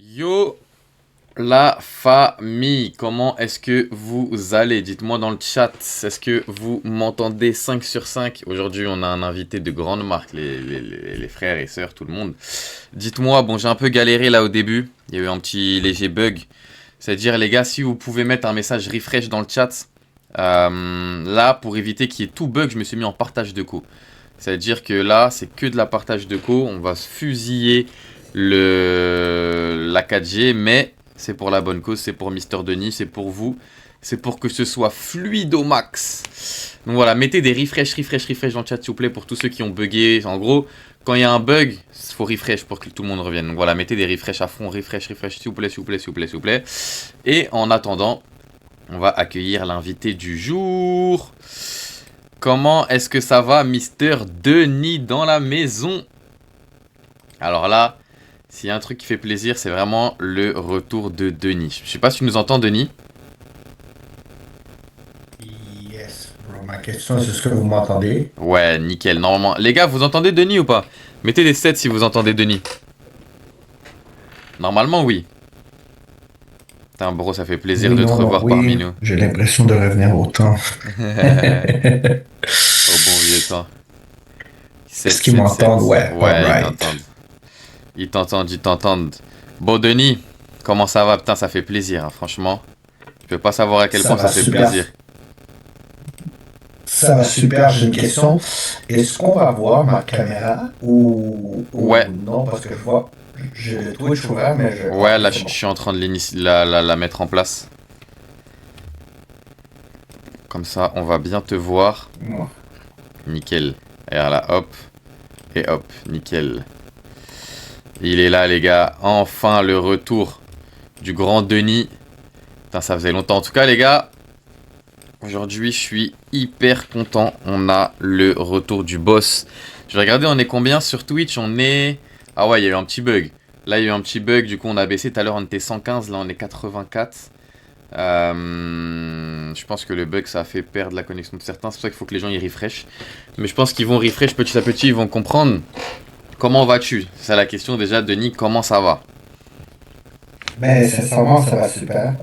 Yo la famille, comment est-ce que vous allez? Dites-moi dans le chat, est-ce que vous m'entendez 5 sur 5? Aujourd'hui on a un invité de grande marque, les frères et sœurs, tout le monde. Dites-moi, bon j'ai un peu galéré là au début, il y a eu un petit léger bug. C'est-à-dire les gars, si vous pouvez mettre un message refresh dans le chat, là pour éviter qu'il y ait tout bug, je me suis mis en partage de co. C'est-à-dire que là c'est que de la partage de co, on va se fusiller la 4G, mais c'est pour la bonne cause, c'est pour Mister Denis, c'est pour vous, c'est pour que ce soit fluide au max. Donc voilà, mettez des refresh dans le chat s'il vous plaît pour tous ceux qui ont bugué. En gros, quand il y a un bug, il faut refresh pour que tout le monde revienne. Donc voilà, mettez des refresh à fond, refresh, s'il vous plaît, s'il vous plaît, s'il vous plaît, s'il vous plaît. Et en attendant, on va accueillir l'invité du jour. Comment est-ce que ça va, Mister Denis dans la maison? Alors là, s'il y a un truc qui fait plaisir, c'est vraiment le retour de Denis. Je sais pas si tu nous entends, Denis. Yes, bro. Ma question, c'est est-ce que vous m'entendez? Ouais, nickel, normalement. Les gars, vous entendez Denis ou pas? Mettez des 7 si vous entendez Denis. Normalement, oui. Putain, bro, ça fait plaisir Oui, de te non, non, revoir parmi oui. nous. J'ai l'impression de revenir au temps. Au bon vieux temps. 7, Est-ce qu'ils 7, 7. m'entendent? Ouais, Ouais, ils alright. t'entendent. Ils t'entendent, ils t'entendent. Bon, Denis, comment ça va? Putain, ça fait plaisir, hein, franchement. Je peux pas savoir à quel Ça point ça va fait super. plaisir. Ça va super. J'ai une question. Est-ce qu'on va voir ma caméra ou Ouais, non? Parce que je vois, j'ai le Twitch ouvert, mais je. ouais, Ok, là, c'est je bon. suis en train de la mettre en place. Comme ça, on va bien te voir. Ouais. Nickel. Et là, hop. Et hop, nickel. Il est là, les gars. Enfin, le retour du grand Denis. Putain, ça faisait longtemps. En tout cas, les gars, aujourd'hui, je suis hyper content. On a le retour du boss. Je vais regarder, on est combien sur Twitch? On est... Ah ouais, il y a eu un petit bug. Là, il y a eu un petit bug. Du coup, on a baissé. Tout à l'heure, on était 115. Là, on est 84. Je pense que le bug ça a fait perdre la connexion de certains, c'est pour ça qu'il faut que les gens y refresh. Mais je pense qu'ils vont refresh petit à petit, ils vont comprendre. Comment vas-tu? C'est ça la question déjà, Denis, comment ça va? Mais sincèrement, ça va super.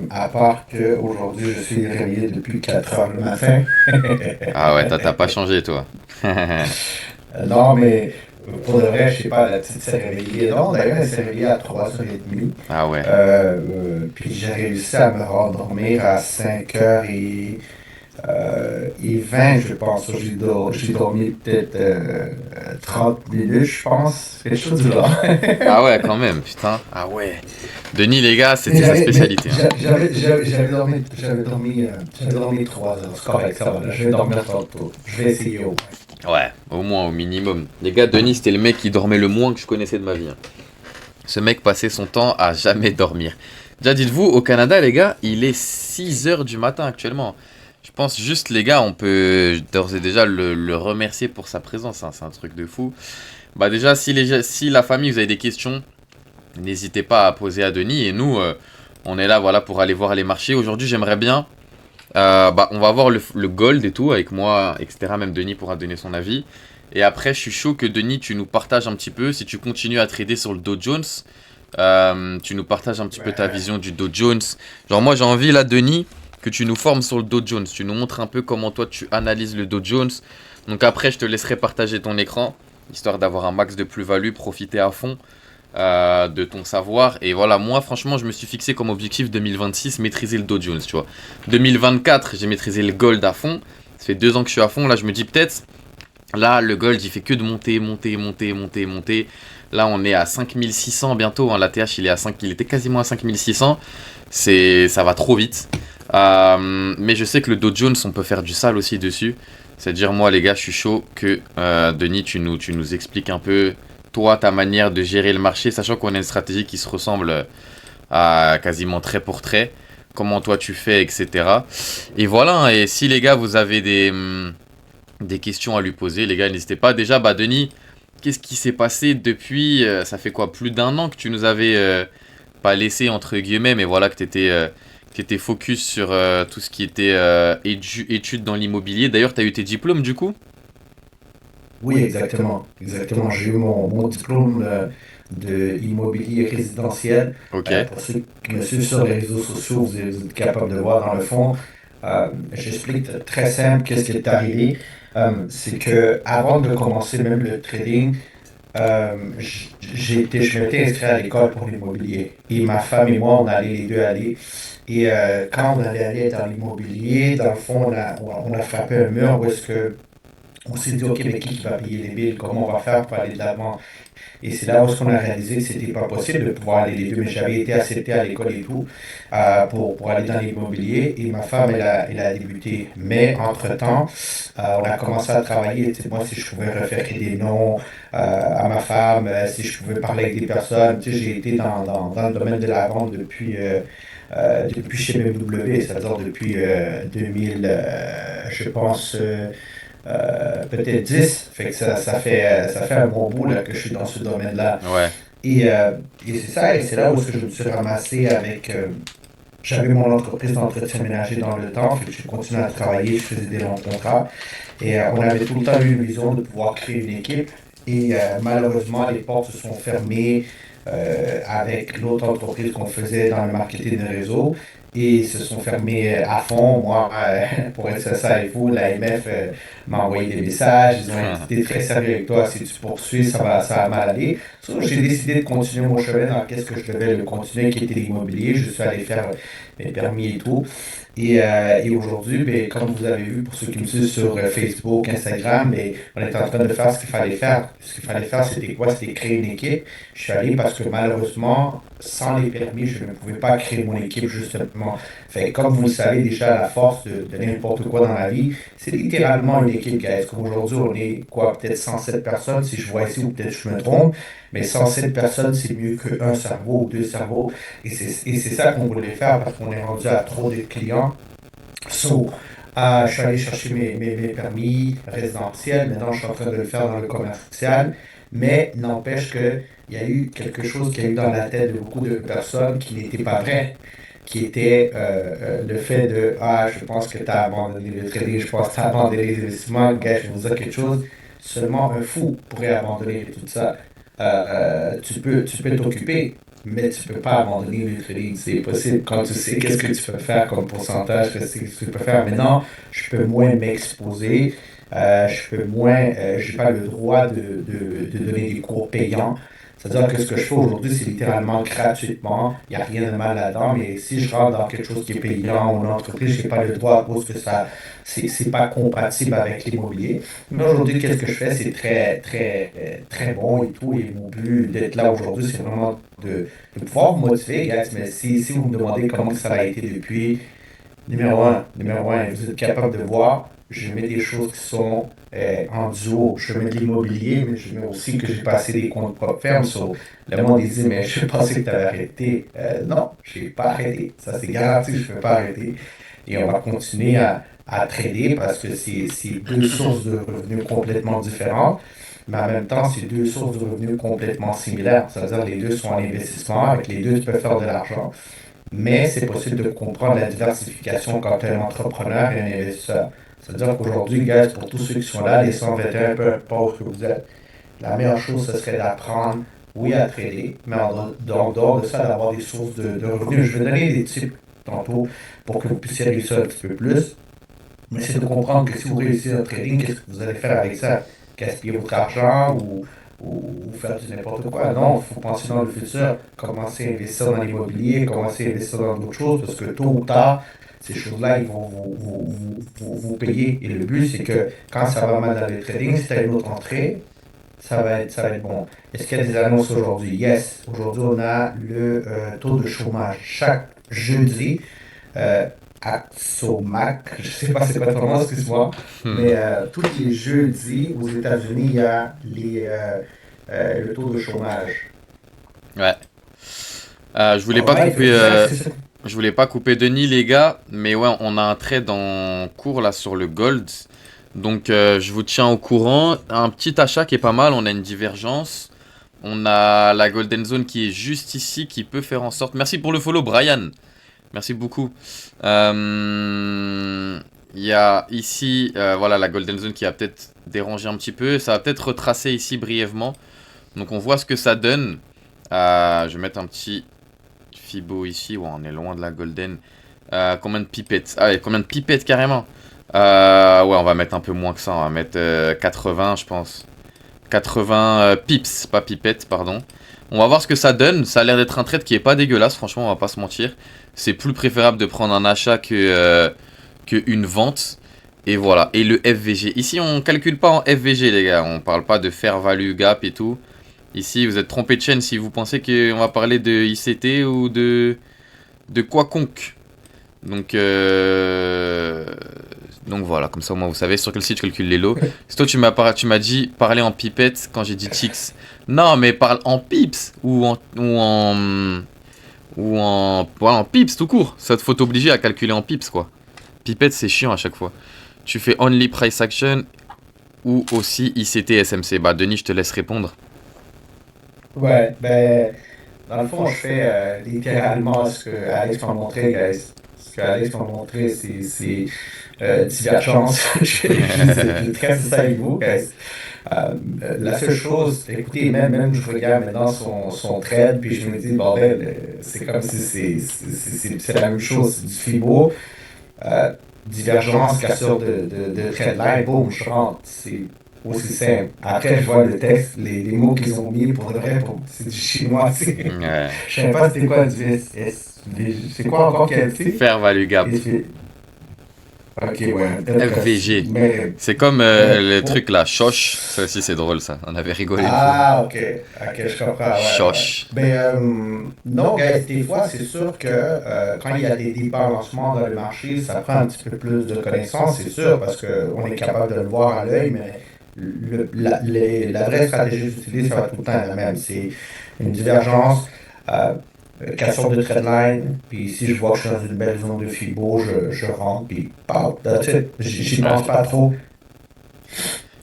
À part que aujourd'hui, je suis réveillé depuis 4 heures le matin. Ah ouais, t'as pas changé toi. Non, mais pour de vrai, je sais pas, la petite s'est réveillée. Non, d'ailleurs, elle s'est réveillée à 3h30. Ah ouais. Puis j'ai réussi à me rendormir à 5h20, je pense. J'ai dormi peut-être 30 minutes, je pense. Quelque chose du genre. Ah ouais, quand même, putain. Ah ouais. Denis, les gars, Mais c'était sa spécialité. Hein. j'avais dormi 3 heures. C'est correct, ça va. Là, je vais dormir tantôt. Je vais essayer au moins. Ouais, au moins, au minimum. Les gars, Denis, c'était le mec qui dormait le moins que je connaissais de ma vie. Hein. Ce mec passait son temps à jamais dormir. Déjà, dites-vous, au Canada, les gars, il est 6 heures du matin actuellement. Je pense juste, les gars, on peut d'ores et déjà le remercier pour sa présence. Hein. C'est un truc de fou. Bah déjà, si la famille, vous avez des questions, n'hésitez pas à poser à Denis. Et nous, on est là voilà, pour aller voir les marchés. Aujourd'hui, j'aimerais bien... on va voir le gold et tout avec moi, etc. Même Denis pourra donner son avis. Et après, je suis chaud que Denis, tu nous partages un petit peu. Si tu continues à trader sur le Dow Jones, tu nous partages un petit peu ta Ouais. vision du Dow Jones. Genre moi, j'ai envie là, Denis, que tu nous formes sur le Dow Jones. Tu nous montres un peu comment toi, tu analyses le Dow Jones. Donc après, je te laisserai partager ton écran, histoire d'avoir un max de plus-value, profiter à fond de ton savoir. Et voilà, moi, franchement, je me suis fixé comme objectif 2026, maîtriser le Dow Jones, tu vois. 2024, j'ai maîtrisé le gold à fond. Ça fait 2 ans que je suis à fond. Là, je me dis peut-être... Là, le gold, il fait que de monter, monter, monter, monter, monter. Là, on est à 5600 bientôt. Hein. L'ATH, il était quasiment à 5600. Ça va trop vite. Mais je sais que le Dow Jones, on peut faire du sale aussi dessus. C'est-à-dire, moi, les gars, je suis chaud que Denis, tu nous expliques un peu, toi, ta manière de gérer le marché, sachant qu'on a une stratégie qui se ressemble à quasiment trait pour trait. Comment toi, tu fais, etc. Et voilà. Hein. Et si, les gars, vous avez des questions à lui poser, les gars, n'hésitez pas. Déjà, bah Denis, qu'est-ce qui s'est passé depuis, ça fait quoi, plus d'un an que tu nous avais pas laissé entre guillemets, mais voilà que t'étais focus sur tout ce qui était études dans l'immobilier. D'ailleurs, t'as eu tes diplômes du coup? Oui, exactement. Exactement. J'ai eu mon diplôme de immobilier résidentiel. Ok, Pour ceux qui me suivent sur les réseaux sociaux, vous êtes capable de voir dans le fond. J'explique très simple qu'est-ce qui est arrivé. C'est que avant de commencer même le trading, je m'étais inscrit à l'école pour l'immobilier. Et ma femme et moi, on allait les deux aller. Et quand on allait aller dans l'immobilier, dans le fond, on a frappé un mur où est-ce que on s'est dit, OK, mais qui va payer les billes? Comment on va faire pour aller de l'avant? Et c'est là où on a réalisé que c'était pas possible de pouvoir aller les deux, mais j'avais été accepté à l'école et tout pour aller dans l'immobilier. Et ma femme, elle a débuté. Mais entre-temps, on a commencé à travailler. Tu sais, moi, si je pouvais refaire des noms à ma femme, si je pouvais parler avec des personnes, tu sais, j'ai été dans le domaine de la vente depuis chez BMW, c'est-à-dire depuis 2000, je pense, peut-être 10. Fait que ça fait un bon bout là, que je suis dans ce domaine-là. ouais. Et, euh, et c'est ça, et c'est là où je me suis ramassé avec. J'avais mon entreprise d'entretien ménager dans le temps, fait que j'ai continué à travailler, je faisais des longs contrats. Et on avait tout le temps eu une vision de pouvoir créer une équipe. Et malheureusement, les portes se sont fermées avec l'autre entreprise qu'on faisait dans le marketing de réseau. Et se sont fermées à fond. Moi, pour être sincère avec vous, l'AMF m'a envoyé des messages. Ils ont été très sérieux avec toi. Si tu poursuis, ça va mal aller. So, j'ai décidé de continuer mon chemin dans qu'est-ce que je devais le continuer, qui était l'immobilier. Je suis allé faire mes permis et tout. Et aujourd'hui, ben, comme vous avez vu, pour ceux qui me suivent sur Facebook, Instagram, ben, on est en train de faire ce qu'il fallait faire. Ce qu'il fallait faire, c'était quoi? C'était créer une équipe. Je suis allé parce que malheureusement, sans les permis, je ne pouvais pas créer mon équipe, justement. Fait que, comme vous le savez déjà, la force de n'importe quoi dans la vie, c'est littéralement une équipe, guys. Comme aujourd'hui, on est quoi? Peut-être 107 personnes, si je vois ici, ou peut-être je me trompe. Mais 107 personnes, c'est mieux qu'un cerveau ou deux cerveaux. Et c'est ça qu'on voulait faire parce qu'on est rendu à trop de clients. So, je suis allé chercher mes permis résidentiels. Maintenant, je suis en train de le faire dans le commercial. Mais n'empêche qu'il y a eu quelque chose qui a eu dans la tête de beaucoup de personnes qui n'était pas vrai, qui était le fait de Ah, je pense que tu as abandonné le trading, je pense que tu as abandonné les investissements. Gars, je vais vous dire quelque chose. Seulement un fou pourrait abandonner tout ça. Tu peux t'occuper, mais tu peux pas abandonner le trading. C'est possible quand tu sais qu'est-ce que tu peux faire comme pourcentage, qu'est-ce que tu peux faire. Maintenant, je peux moins m'exposer. Je peux moins, j'ai pas le droit de donner des cours payants. C'est-à-dire que ce que je fais aujourd'hui, c'est littéralement gratuitement. Il n'y a rien de mal là-dedans, mais si je rentre dans quelque chose qui est payant ou une entreprise, je n'ai pas le droit à cause que ça, c'est pas compatible avec l'immobilier. Mais aujourd'hui, qu'est-ce que je fais? C'est très, très, très bon et tout. Et mon but d'être là aujourd'hui, c'est vraiment de pouvoir vous motiver, guys. Mais si vous me demandez comment ça a été depuis, numéro un, vous êtes capable de voir, je mets des choses qui sont en duo. Je mets de l'immobilier, mais je mets aussi que j'ai passé des comptes propres fermes. So, le monde dit, mais je pensais que tu avais arrêté. Non, je n'ai pas arrêté. Ça, c'est garanti, je ne peux pas arrêter. Et on va continuer à trader parce que c'est deux sources de revenus complètement différentes. Mais en même temps, c'est deux sources de revenus complètement similaires. C'est-à-dire les deux sont en investissement. Avec les deux, tu peux faire de l'argent. Mais c'est possible de comprendre la diversification quand tu es un entrepreneur et un investisseur. C'est-à-dire qu'aujourd'hui, guys, pour tous ceux qui sont là, les 121, peu importe où vous êtes, la meilleure chose, ce serait d'apprendre, oui, à trader, mais en dehors de ça, d'avoir des sources de revenus. Je vais donner des tips tantôt pour que vous puissiez réussir un petit peu plus. Mais c'est de comprendre que si vous réussissez un trading, qu'est-ce que vous allez faire avec ça? Gaspiller votre argent ou faire du n'importe quoi? Non, il faut penser dans le futur, commencer à investir dans l'immobilier, commencer à investir dans d'autres choses, parce que tôt ou tard, ces choses-là, ils vont vous payer. Et le but, c'est que quand ça va mal dans le trading, si tu as une autre entrée, ça va être bon. Est-ce qu'il y a des annonces aujourd'hui? Yes. Aujourd'hui, on a le taux de chômage. Chaque jeudi, euh, Axomac, je sais pas c'est quoi ton nom, excuse-moi, mais tous les jeudis aux États-Unis, il y a le taux de chômage. Ouais. Je voulais pas Alright, fait couper, que ça, c'est ça. je voulais pas couper Denis, les gars, mais ouais, on a un trade en cours là sur le gold. Donc, je vous tiens au courant. Un petit achat qui est pas mal. On a une divergence. On a la Golden Zone qui est juste ici, qui peut faire en sorte. Merci pour le follow, Brian. Merci beaucoup. Euh, Il y a ici, voilà, la Golden Zone qui a peut-être dérangé un petit peu. Ça va peut-être retracer ici brièvement. Donc on voit ce que ça donne. Je vais mettre un petit Fibo ici. Ouais, on est loin de la Golden. Combien de pipettes? Ah ouais, combien de pipettes carrément? Ouais, on va mettre un peu moins que ça. On va mettre 80, je pense. 80 pips, pas pipettes, pardon. On va voir ce que ça donne. Ça a l'air d'être un trade qui est pas dégueulasse, franchement, on va pas se mentir. C'est plus préférable de prendre un achat que une vente. Et voilà. Et le FVG. Ici, on calcule pas en FVG, les gars. On parle pas de fair value gap et tout. Ici, vous êtes trompé de chaîne si vous pensez qu'on va parler de ICT ou de quoiconque. Donc, donc voilà, comme ça au moins vous savez sur quel site je calcule les lots. Si toi tu m'as dit parler en pipette quand j'ai dit chicks. Non, mais parle en pips voilà, en pips tout court. Ça te faut t'obliger à calculer en pips quoi. Pipette c'est chiant à chaque fois. Tu fais only price action ou aussi ICT SMC. Bah Denis, je te laisse répondre. Ouais, ben, dans le fond, je fais littéralement ce que Alex m'a montré, guys. Ce que Alex m'a montré, c'est divergence. Je trace ça avec vous, guys. La seule chose, écoutez, même je regarde maintenant son trade, puis je me dis, bordel, c'est comme si c'est la même chose, c'est du Fibo, euh, divergence, cassure de trade line, boum, je rentre, c'est aussi simple. Après, je vois le texte, les mots qu'ils ont mis pour de vrai, c'est du chinois, tu sais. Ouais. Je savais pas c'était quoi du c'est quoi encore qu'elle dit? Fair value gap. Ok, ouais, peut-être que FVG. mais, C'est comme le pour, truc là, Shosh. Ça aussi c'est drôle ça. On avait rigolé une fois. ah, ok. Ok, je comprends. Ouais, ouais. Shosh. Ben, non, guys, des fois, c'est sûr que quand il y a des débalancements dans le marché, ça prend un petit peu plus de connaissances, c'est sûr, parce qu'on est capable de le voir à l'œil, mais la vraie stratégie d'utiliser, ça va tout le temps la même. C'est une divergence, euh, cassure de trendline, puis si je vois que je suis dans une belle zone de Fibo, je rentre, puis pow, that's it. J'y Ouais. pense pas trop.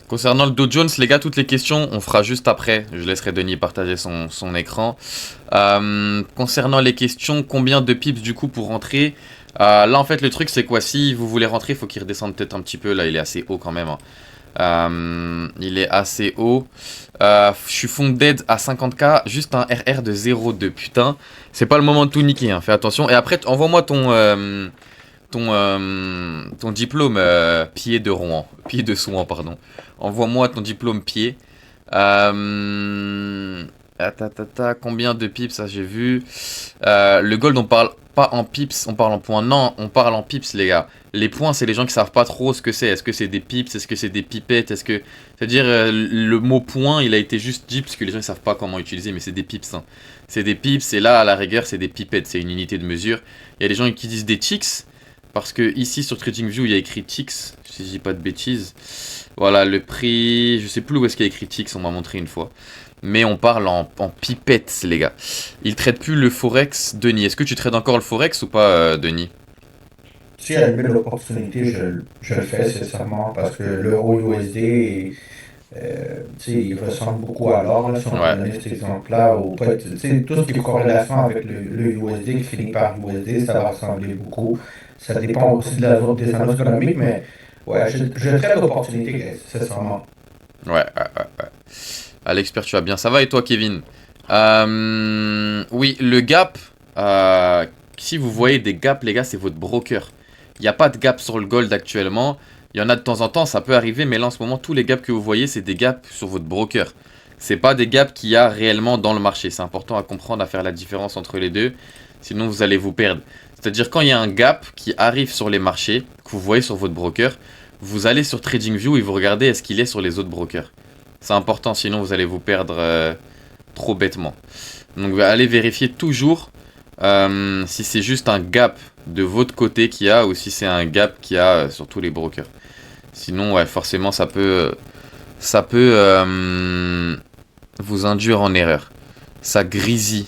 Concernant le Dow Jones, les gars, toutes les questions, on fera juste après. Je laisserai Denis partager son écran. Concernant les questions, combien de pips du coup pour rentrer? Là, en fait, le truc, c'est quoi? Si vous voulez rentrer, il faut qu'il redescende peut-être un petit peu. Là, il est assez haut quand même, hein. Il est assez haut. Je suis funded à 50K, juste un RR de 0,2. Putain, c'est pas le moment de tout niquer, hein. Fais attention. Et après, envoie-moi ton diplôme pied de Rouen. Pied de Souan, pardon. Envoie-moi ton diplôme pied. Combien de pips, ça j'ai vu. Le gold, on parle pas en pips, on parle en points. Non, on parle en pips, les gars. Les points, c'est les gens qui savent pas trop ce que c'est. Est-ce que c'est des pips? Est-ce que c'est des pipettes? Est-ce que. C'est-à-dire, le mot point, il a été juste dit parce que les gens ne savent pas comment utiliser, mais c'est des pips, hein. C'est des pips, et là, à la rigueur, c'est des pipettes. C'est une unité de mesure. Il y a des gens qui disent des ticks. Parce que ici sur TradingView il y a écrit ticks, si je dis pas de bêtises. Voilà le prix, je sais plus où est-ce qu'il y a écrit ticks, on m'a montré une fois. Mais on parle en pipettes les gars. Ils traitent plus le Forex, Denis. Est-ce que tu traites encore le Forex ou pas Denis? Si à la belle opportunité, je le fais sincèrement parce que l'euro USD, tu sais, il ressemble beaucoup à l'or, là, si on peut Ouais. donner cet exemple-là, ou peut-être, tu sais, tout ce qui est corrélation avec le USD qui finit par USD, ça va ressembler beaucoup. Ça dépend aussi de la zone des annonces économiques, mais ouais, je traite l'opportunité, guys, sincèrement. Ouais. L'expert tu vas bien, ça va et toi Kevin? Oui, le gap, si vous voyez des gaps les gars, c'est votre broker. Il n'y a pas de gap sur le gold actuellement. Il y en a de temps en temps, ça peut arriver, mais là en ce moment, tous les gaps que vous voyez, c'est des gaps sur votre broker. C'est pas des gaps qu'il y a réellement dans le marché. C'est important à comprendre, à faire la différence entre les deux. Sinon, vous allez vous perdre. C'est-à-dire, quand il y a un gap qui arrive sur les marchés, que vous voyez sur votre broker, vous allez sur TradingView et vous regardez est-ce qu'il est sur les autres brokers. C'est important, sinon vous allez vous perdre trop bêtement. Donc, allez vérifier toujours si c'est juste un gap de votre côté qu'il y a ou si c'est un gap qu'il y a sur tous les brokers. Sinon, ouais, forcément, ça peut vous induire en erreur. Ça grésille.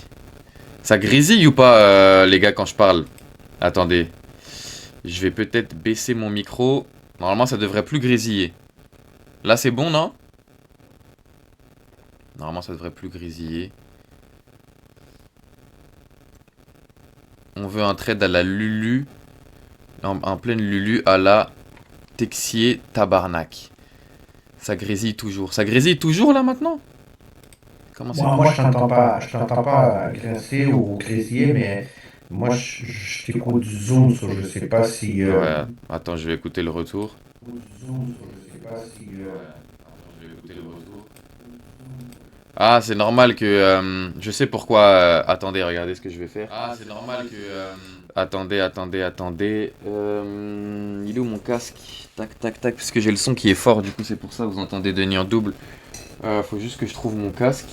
Ça grésille ou pas, les gars, quand je parle? Attendez. Je vais peut-être baisser mon micro. Normalement, ça devrait plus grésiller. Là, c'est bon, non? Normalement, ça devrait plus grésiller. On veut un trade à la Lulu. En pleine Lulu à la Texier, tabarnak. Ça grésille toujours. Ça grésille toujours là maintenant? Comment c'est Moi, possible? je t'entends pas grincer ou grésiller, mais moi, je t'écoute du zoom, so je sais pas si... Ouais, attends, je vais écouter le retour. euh, Ah, c'est normal que... je sais pourquoi... attendez, regardez ce que je vais faire. Ah, c'est normal que... attendez, attendez, attendez. Il est où mon casque? Tac, tac, tac, parce que j'ai le son qui est fort, du coup c'est pour ça, vous entendez Denis en double. Faut juste que je trouve mon casque.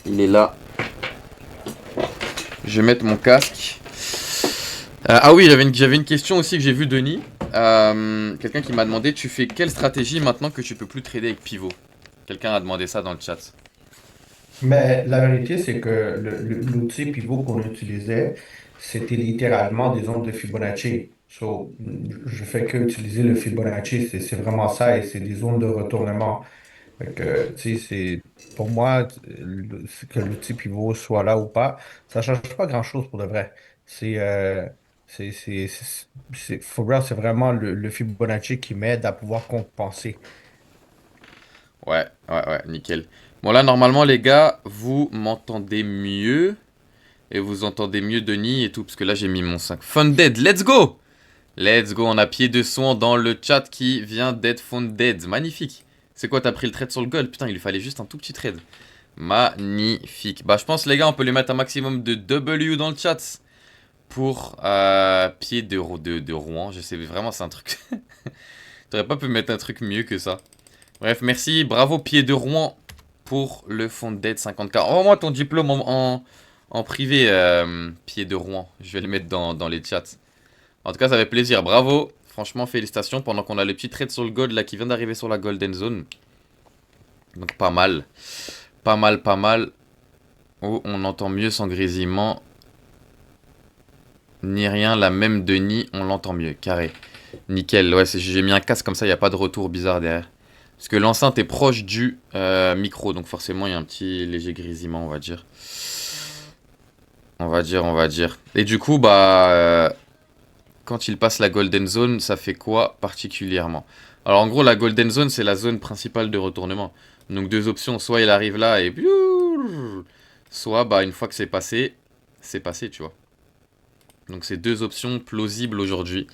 Il est là. Je vais mettre mon casque. Ah oui, j'avais une question aussi que j'ai vu Denis. Quelqu'un qui m'a demandé, tu fais quelle stratégie maintenant que tu peux plus trader avec pivot? Quelqu'un a demandé ça dans le chat. Mais la vérité, c'est que l'outil pivot qu'on utilisait, c'était littéralement des ondes de Fibonacci. So, je fais que utiliser le Fibonacci, c'est vraiment ça, et c'est des ondes de retournement. Fait que, tu sais, pour moi, que l'outil pivot soit là ou pas, ça change pas grand-chose pour de vrai. C'est, for real, c'est vraiment le Fibonacci qui m'aide à pouvoir compenser. Ouais, ouais, ouais, nickel. Bon là, normalement les gars, vous m'entendez mieux. Et vous entendez mieux Denis et tout, parce que là j'ai mis mon 5. Funded, let's go! Let's go, on a pied de son dans le chat qui vient d'être funded. Magnifique. C'est quoi, t'as pris le trade sur le gold? Putain, il lui fallait juste un tout petit trade. Magnifique. Bah, je pense, les gars, on peut lui mettre un maximum de W dans le chat pour pied de Rouen. Je sais vraiment, c'est un truc. T'aurais pas pu mettre un truc mieux que ça. Bref, merci. Bravo, pied de Rouen pour le funded 50K. Envoie-moi ton diplôme en privé, pied de Rouen. Je vais le mettre dans les chats. En tout cas, ça fait plaisir. Bravo. Franchement, félicitations. Pendant qu'on a le petit trade sur le gold là qui vient d'arriver sur la golden zone. Donc, pas mal. Pas mal, pas mal. Oh, on entend mieux sans grésillement. Ni rien. La même Denis, on l'entend mieux. Carré. Nickel. Ouais, j'ai mis un casque comme ça, il n'y a pas de retour bizarre derrière. Parce que l'enceinte est proche du micro. Donc, forcément, il y a un petit léger grésillement, on va dire. On va dire, on va dire. Et du coup, bah... quand il passe la Golden Zone, ça fait quoi particulièrement? Alors en gros, la Golden Zone, c'est la zone principale de retournement. Donc deux options, soit il arrive là et... soit, bah une fois que c'est passé, tu vois. Donc c'est deux options plausibles aujourd'hui.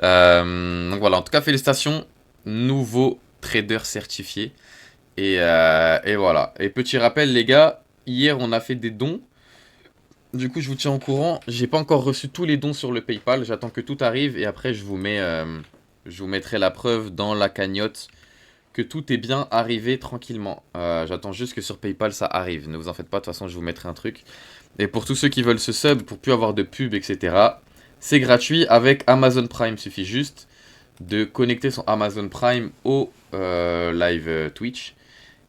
Donc voilà, en tout cas, félicitations. Nouveau trader certifié. Et voilà. Et petit rappel, les gars, hier, on a fait des dons. Du coup, je vous tiens au courant. J'ai pas encore reçu tous les dons sur le PayPal. J'attends que tout arrive et après, je vous mettrai la preuve dans la cagnotte que tout est bien arrivé tranquillement. J'attends juste que sur PayPal ça arrive. Ne vous en faites pas. De toute façon, je vous mettrai un truc. Et pour tous ceux qui veulent se sub pour plus avoir de pub, etc. C'est gratuit avec Amazon Prime. Il suffit juste de connecter son Amazon Prime au live Twitch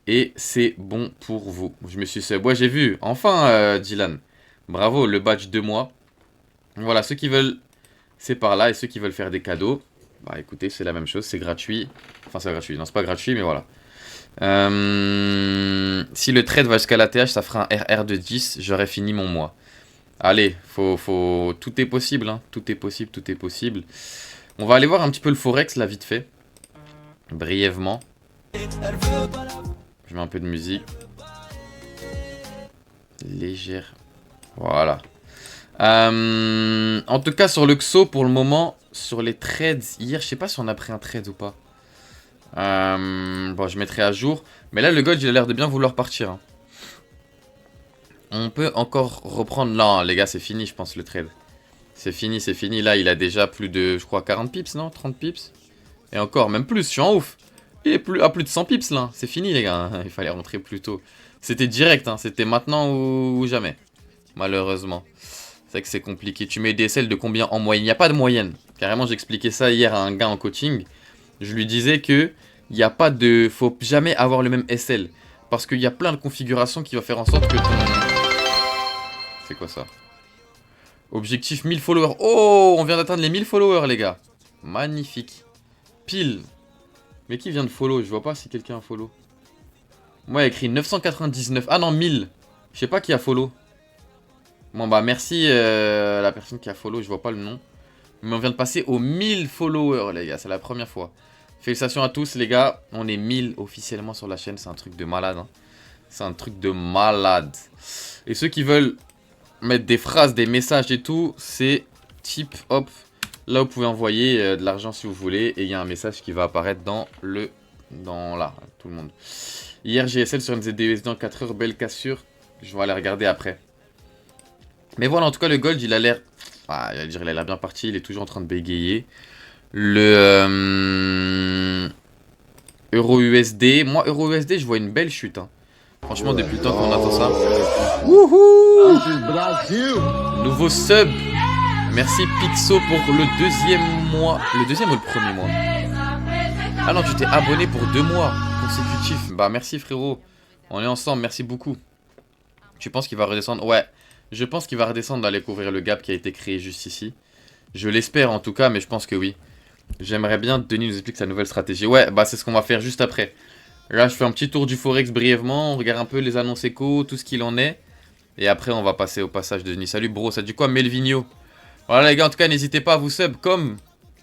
et c'est bon pour vous. Je me suis sub. Ouais, j'ai vu. Enfin, Dylan. Bravo, le badge de moi. Voilà, ceux qui veulent, c'est par là. Et ceux qui veulent faire des cadeaux, bah écoutez, c'est la même chose, c'est gratuit. Enfin, c'est gratuit, non, c'est pas gratuit, mais voilà. Si le trade va jusqu'à l'ATH, ça fera un RR de 10, j'aurai fini mon mois. Allez, tout est possible, hein. Tout est possible, tout est possible. On va aller voir un petit peu le Forex, là, vite fait. Brièvement. Je mets un peu de musique. Légère. Voilà. En tout cas, sur le XO, pour le moment, sur les trades, hier, je sais pas si on a pris un trade ou pas. Bon, je mettrai à jour. Mais là, le gold, il a l'air de bien vouloir partir. Hein. On peut encore reprendre... Non, les gars, c'est fini, je pense, le trade. C'est fini, c'est fini. Là, il a déjà plus de, je crois, 40 pips, non? 30 pips. Et encore, même plus, je suis en ouf. Il est à plus de 100 pips, là. C'est fini, les gars. Il fallait rentrer plus tôt. C'était direct, hein. C'était maintenant ou jamais. Malheureusement. C'est vrai que c'est compliqué. Tu mets des SL de combien en moyenne? Il n'y a pas de moyenne. Carrément, j'expliquais ça hier à un gars en coaching. Je lui disais que il n'y a pas de... Faut jamais avoir le même SL. Parce qu'il y a plein de configurations qui vont faire en sorte que ton... C'est quoi ça? Objectif 1000 followers. Oh, on vient d'atteindre les 1000 followers, les gars. Magnifique. Pile. Mais qui vient de follow? Je vois pas si quelqu'un a follow. Moi, il y a écrit 999. Ah non, 1000. Je sais pas qui a follow. Bon bah merci la personne qui a follow, je vois pas le nom. Mais on vient de passer aux 1000 followers, les gars. C'est la première fois. Félicitations à tous, les gars. On est 1000 officiellement sur la chaîne. C'est un truc de malade. Hein. C'est un truc de malade. Et ceux qui veulent mettre des phrases, des messages et tout, c'est type, hop. Là, vous pouvez envoyer de l'argent si vous voulez. Et il y a un message qui va apparaître dans le... Dans là, tout le monde. Hier, GSL sur une ZDUSD en 4 heures. Belle cassure. Je vais aller regarder après. Mais voilà, en tout cas, le gold, il a l'air... Ah, il a l'air bien parti. Il est toujours en train de bégayer. Le... Euro USD. Moi, Euro USD, je vois une belle chute. Hein. Franchement, depuis le temps qu'on attend ça. Wouhou! Nouveau sub. Merci Pixo pour le deuxième mois. Le deuxième ou le premier mois? Ah non, tu t'es abonné pour 2 mois consécutifs. Bah merci frérot. On est ensemble, merci beaucoup. Tu penses qu'il va redescendre? Ouais, je pense qu'il va redescendre d'aller couvrir le gap qui a été créé juste ici. Je l'espère en tout cas, mais je pense que oui. J'aimerais bien que Denis nous explique sa nouvelle stratégie. Ouais, bah c'est ce qu'on va faire juste après. Là, je fais un petit tour du Forex brièvement. On regarde un peu les annonces éco, tout ce qu'il en est. Et après, on va passer au passage de Denis. Salut bro, ça dit quoi Melvigno? Voilà les gars, en tout cas, n'hésitez pas à vous sub comme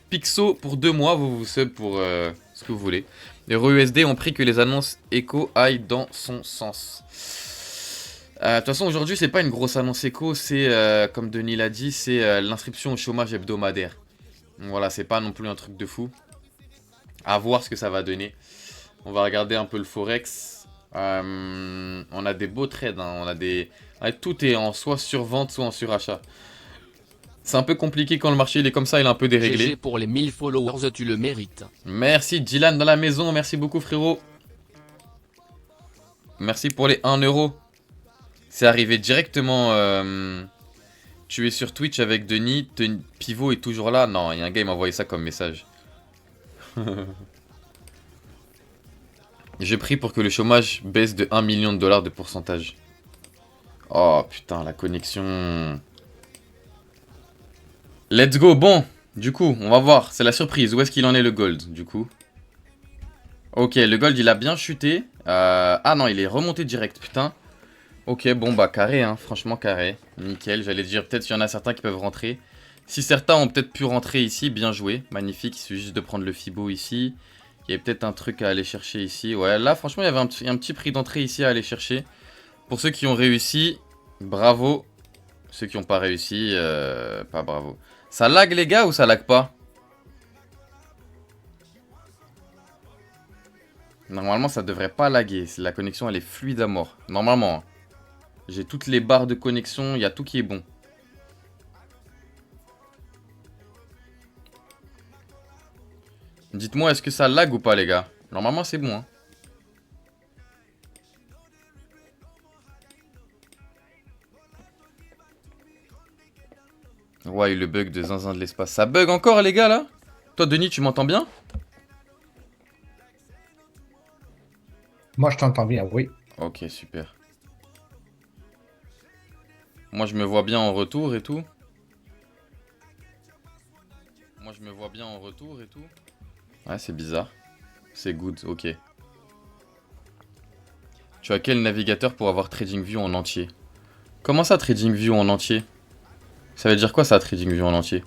Pixo pour 2 mois. Vous sub pour ce que vous voulez. Les RUSD ont pris que les annonces éco aillent dans son sens. De toute façon, aujourd'hui, c'est pas une grosse annonce éco. C'est, comme Denis l'a dit, c'est l'inscription au chômage hebdomadaire. Donc, voilà, c'est pas non plus un truc de fou. À voir ce que ça va donner. On va regarder un peu le Forex. On a des beaux trades. Hein. On a des... Tout est en soit survente, soit en surachat. C'est un peu compliqué quand le marché il est comme ça, il est un peu déréglé. GG pour les 1000 followers, tu le mérites. Merci Dylan dans la maison, merci beaucoup frérot. Merci pour les 1 euro. C'est arrivé directement. Tu es sur Twitch avec Denis, Pivot est toujours là. Non, il y a un gars qui m'a envoyé ça comme message. J'ai pris pour que le chômage baisse de 1 million de dollars de pourcentage. Oh putain, la connexion... Let's go, bon, du coup, on va voir, c'est la surprise, où est-ce qu'il en est le gold, du coup? Ok, le gold, il a bien chuté, ah non, il est remonté direct, putain. Ok, bon, bah, carré, hein, franchement, carré, nickel, j'allais dire, peut-être qu'il y en a certains qui peuvent rentrer. Si certains ont peut-être pu rentrer ici, bien joué, magnifique, il suffit juste de prendre le Fibo ici. Il y avait peut-être un truc à aller chercher ici, ouais, là, franchement, il y avait un petit prix d'entrée ici à aller chercher. Pour ceux qui ont réussi, bravo. Ceux qui n'ont pas réussi, pas bravo. Ça lag les gars ou ça lag pas? Normalement ça devrait pas laguer. La connexion elle est fluide à mort. Normalement. Hein. J'ai toutes les barres de connexion, il y a tout qui est bon. Dites-moi est-ce que ça lag ou pas les gars? Normalement c'est bon. Hein. Ouais, le bug de zinzin de l'espace. Ça bug encore, les gars, là? Toi, Denis, tu m'entends bien? Moi, je t'entends bien, oui. Ok, super. Moi, je me vois bien en retour et tout. Ouais, c'est bizarre. C'est good, ok. Tu as quel navigateur pour avoir TradingView en entier? Comment ça, TradingView en entier? Ça veut dire quoi ça, TradingView en entier?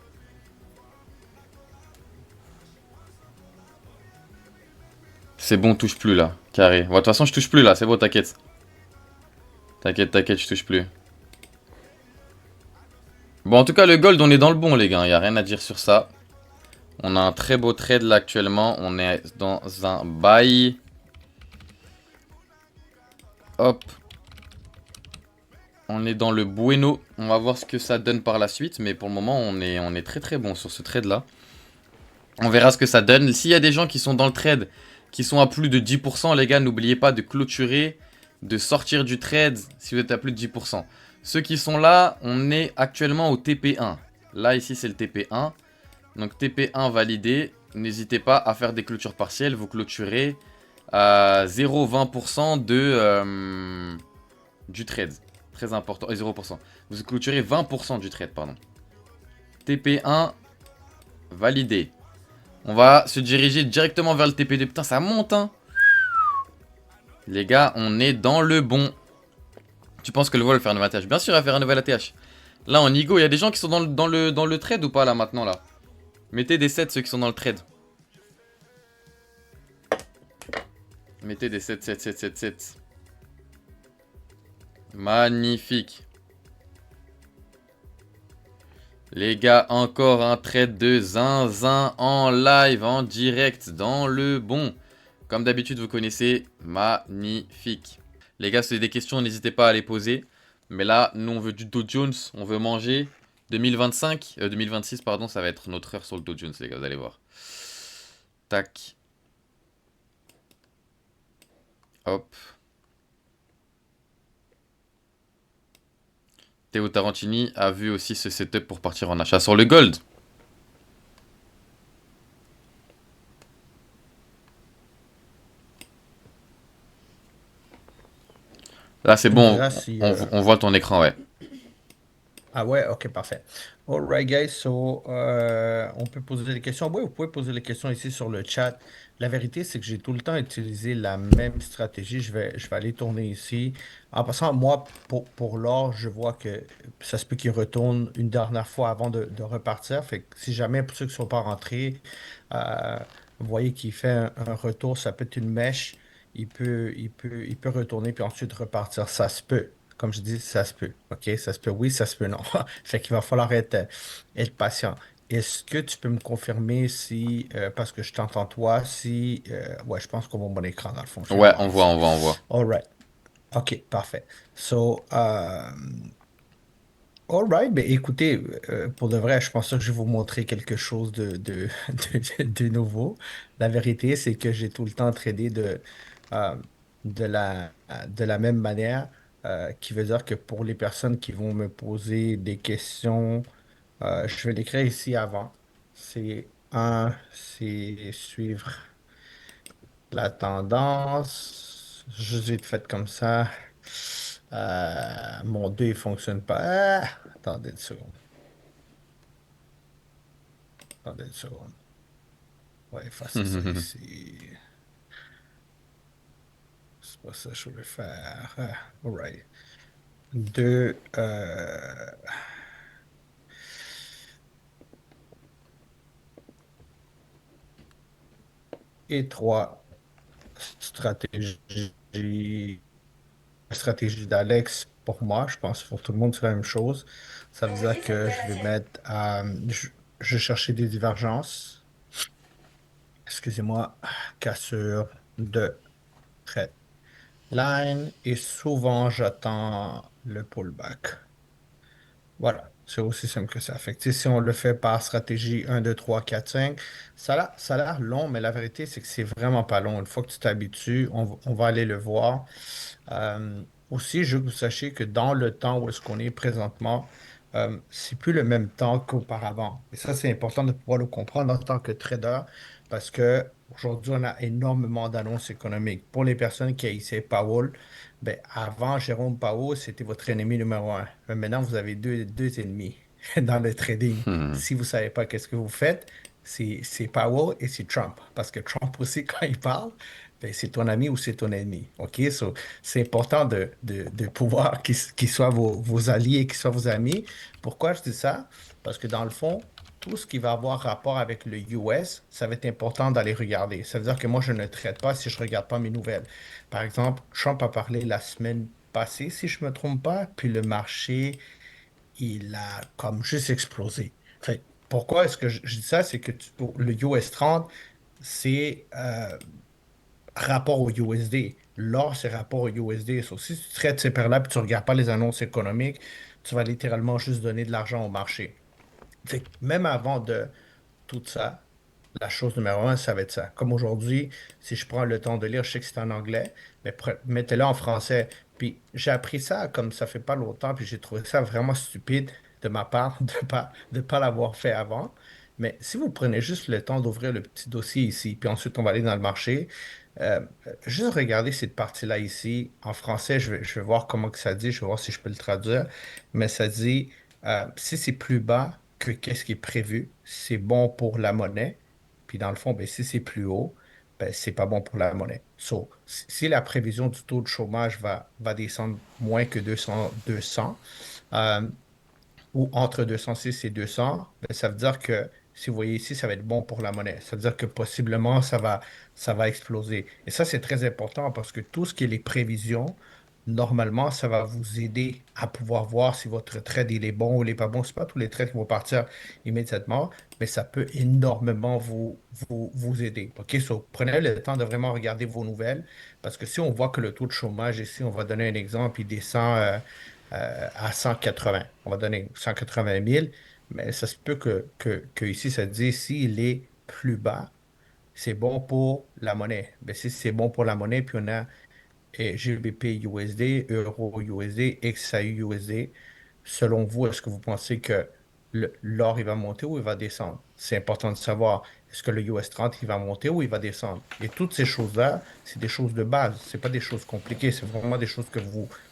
C'est bon, touche plus là, carré. Bon, de toute façon, je touche plus là, c'est bon, t'inquiète. T'inquiète, je touche plus. Bon, en tout cas, le gold, on est dans le bon, les gars. Il n'y a rien à dire sur ça. On a un très beau trade là actuellement. On est dans un buy. Hop. On est dans le bueno. On va voir ce que ça donne par la suite. Mais pour le moment, on est très très bon sur ce trade là. On verra ce que ça donne. S'il y a des gens qui sont dans le trade, qui sont à plus de 10%, les gars, n'oubliez pas de clôturer, de sortir du trade si vous êtes à plus de 10%. Ceux qui sont là, on est actuellement au TP1. Là, ici, c'est le TP1. Donc, TP1 validé. N'hésitez pas à faire des clôtures partielles. Vous clôturez à 0,20% du trade. Très important. Et 0%. Vous clôturez 20% du trade, pardon. TP1 validé. On va se diriger directement vers le TP2. Putain, ça monte, hein. Les gars, on est dans le bon. Tu penses que le vol va faire un nouvel ATH? Bien sûr, il va faire un nouvel ATH. Là, en Igo, il y a des gens qui sont dans le trade ou pas, là, maintenant, là? Mettez des 7 ceux qui sont dans le trade. Mettez des 7, 7, 7, 7, 7. Magnifique. Les gars, encore un trade de zinzin en live, en direct, dans le bon. Comme d'habitude, vous connaissez, magnifique. Les gars, si vous avez des questions, n'hésitez pas à les poser. Mais là, nous, on veut du Dow Jones, on veut manger. 2026, pardon, ça va être notre heure sur le Dow Jones, les gars, vous allez voir. Tac. Hop. Théo Tarantini a vu aussi ce setup pour partir en achat sur le gold. Là, c'est Tu me bon, diras si. on voit ton écran, ouais. Ah ouais, ok, parfait. Alright, guys, so, on peut poser des questions. Oui, vous pouvez poser les questions ici sur le chat. La vérité, c'est que j'ai tout le temps utilisé la même stratégie. Je vais aller tourner ici. En passant, moi, pour l'or, je vois que ça se peut qu'il retourne une dernière fois avant de repartir. Fait que si jamais, pour ceux qui ne sont pas rentrés, euh, vous voyez qu'il fait un retour, ça peut être une mèche. Il peut retourner puis ensuite repartir. Ça se peut. Comme je dis, ça se peut. OK? Ça se peut oui, ça se peut non. Fait qu'il va falloir être patient. Est-ce que tu peux me confirmer si, parce que je t'entends toi, si, ouais, je pense qu'on voit mon écran dans le fond. Je viens de Ouais, voir on voit, ici. on voit, on voit. All right. OK, parfait. So, all right. Ben, écoutez, pour de vrai, je pense que je vais vous montrer quelque chose de nouveau. La vérité, c'est que j'ai tout le temps tradé euh, de la même manière, qui veut dire que pour les personnes qui vont me poser des questions, je vais l'écrire ici avant. C'est suivre la tendance. Je vite fait comme ça. Mon 2 il fonctionne pas. Ah, attendez une seconde. Attendez une seconde. Ouais, effacer ça ici. C'est pas ça que je voulais faire. Alright. 2 et 3 stratégie. Stratégie d'Alex, pour moi, je pense que pour tout le monde, c'est la même chose. Ça veut dire que je vais mettre je vais chercher des divergences. Excusez-moi, cassure de trade line et souvent j'attends le pullback. Voilà, c'est aussi simple que ça. Fait que, tu sais, si on le fait par stratégie 1, 2, 3, 4, 5, ça a l'air long, mais la vérité, c'est que c'est vraiment pas long. Une fois que tu t'habitues, on va aller le voir. Aussi, je veux que vous sachiez que dans le temps où est-ce qu'on est présentement, c'est plus le même temps qu'auparavant. Et ça, c'est important de pouvoir le comprendre en tant que trader parce que aujourd'hui, on a énormément d'annonces économiques. Pour les personnes qui haïssaient Powell, ben, avant, Jérôme Powell, c'était votre ennemi numéro un. Mais maintenant, vous avez deux ennemis dans le trading. Si vous ne savez pas qu'est-ce que vous faites, c'est Powell et c'est Trump. Parce que Trump aussi, quand il parle, ben, c'est ton ami ou c'est ton ennemi. OK? So, c'est important de pouvoir qu'ils soient vos alliés, qu'ils soient vos amis. Pourquoi je dis ça? Parce que dans le fond, tout ce qui va avoir rapport avec le US, ça va être important d'aller regarder. Ça veut dire que moi, je ne traite pas si je ne regarde pas mes nouvelles. Par exemple, Trump a parlé la semaine passée, si je ne me trompe pas, puis le marché, il a comme juste explosé. Fait, pourquoi est-ce que je dis ça? C'est que le US 30, c'est rapport au USD. L'or, c'est rapport au USD. So, si tu traites ces paires-là et tu ne regardes pas les annonces économiques, tu vas littéralement juste donner de l'argent au marché. Fait que même avant de tout ça, la chose numéro un, ça va être ça. Comme aujourd'hui, si je prends le temps de lire, je sais que c'est en anglais, mais mettez-le en français. Puis j'ai appris ça comme ça fait pas longtemps, puis j'ai trouvé ça vraiment stupide de ma part de pas l'avoir fait avant. Mais si vous prenez juste le temps d'ouvrir le petit dossier ici, puis ensuite on va aller dans le marché, juste regarder cette partie-là ici. En français, je vais voir comment que ça dit, je vais voir si je peux le traduire. Mais ça dit, si c'est plus bas que qu'est-ce qui est prévu, c'est bon pour la monnaie. Puis dans le fond, ben, si c'est plus haut, ben, c'est pas bon pour la monnaie. So, si la prévision du taux de chômage va descendre moins que 200 ou entre 206 et 200, ben, ça veut dire que Si vous voyez ici, ça va être bon pour la monnaie. C'est-à-dire que possiblement, ça va exploser. Et ça, c'est très important parce que tout ce qui est les prévisions, normalement, ça va vous aider à pouvoir voir si votre trade il est bon ou il n'est pas bon. Ce pas tous les trades qui vont partir immédiatement, mais ça peut énormément vous aider. OK? So, prenez le temps de vraiment regarder vos nouvelles parce que si on voit que le taux de chômage ici, on va donner un exemple, il descend à 180. On va donner 180 000, mais ça se peut que ici, ça dit s'il est plus bas, c'est bon pour la monnaie. Mais si c'est bon pour la monnaie, puis on a GBP USD, Euro USD, XAU USD. Selon vous, est-ce que vous pensez que l'or, il va monter ou il va descendre? C'est important de savoir, est-ce que le US 30 il va monter ou il va descendre? Et toutes ces choses-là, c'est des choses de base. C'est pas des choses compliquées. C'est vraiment des choses que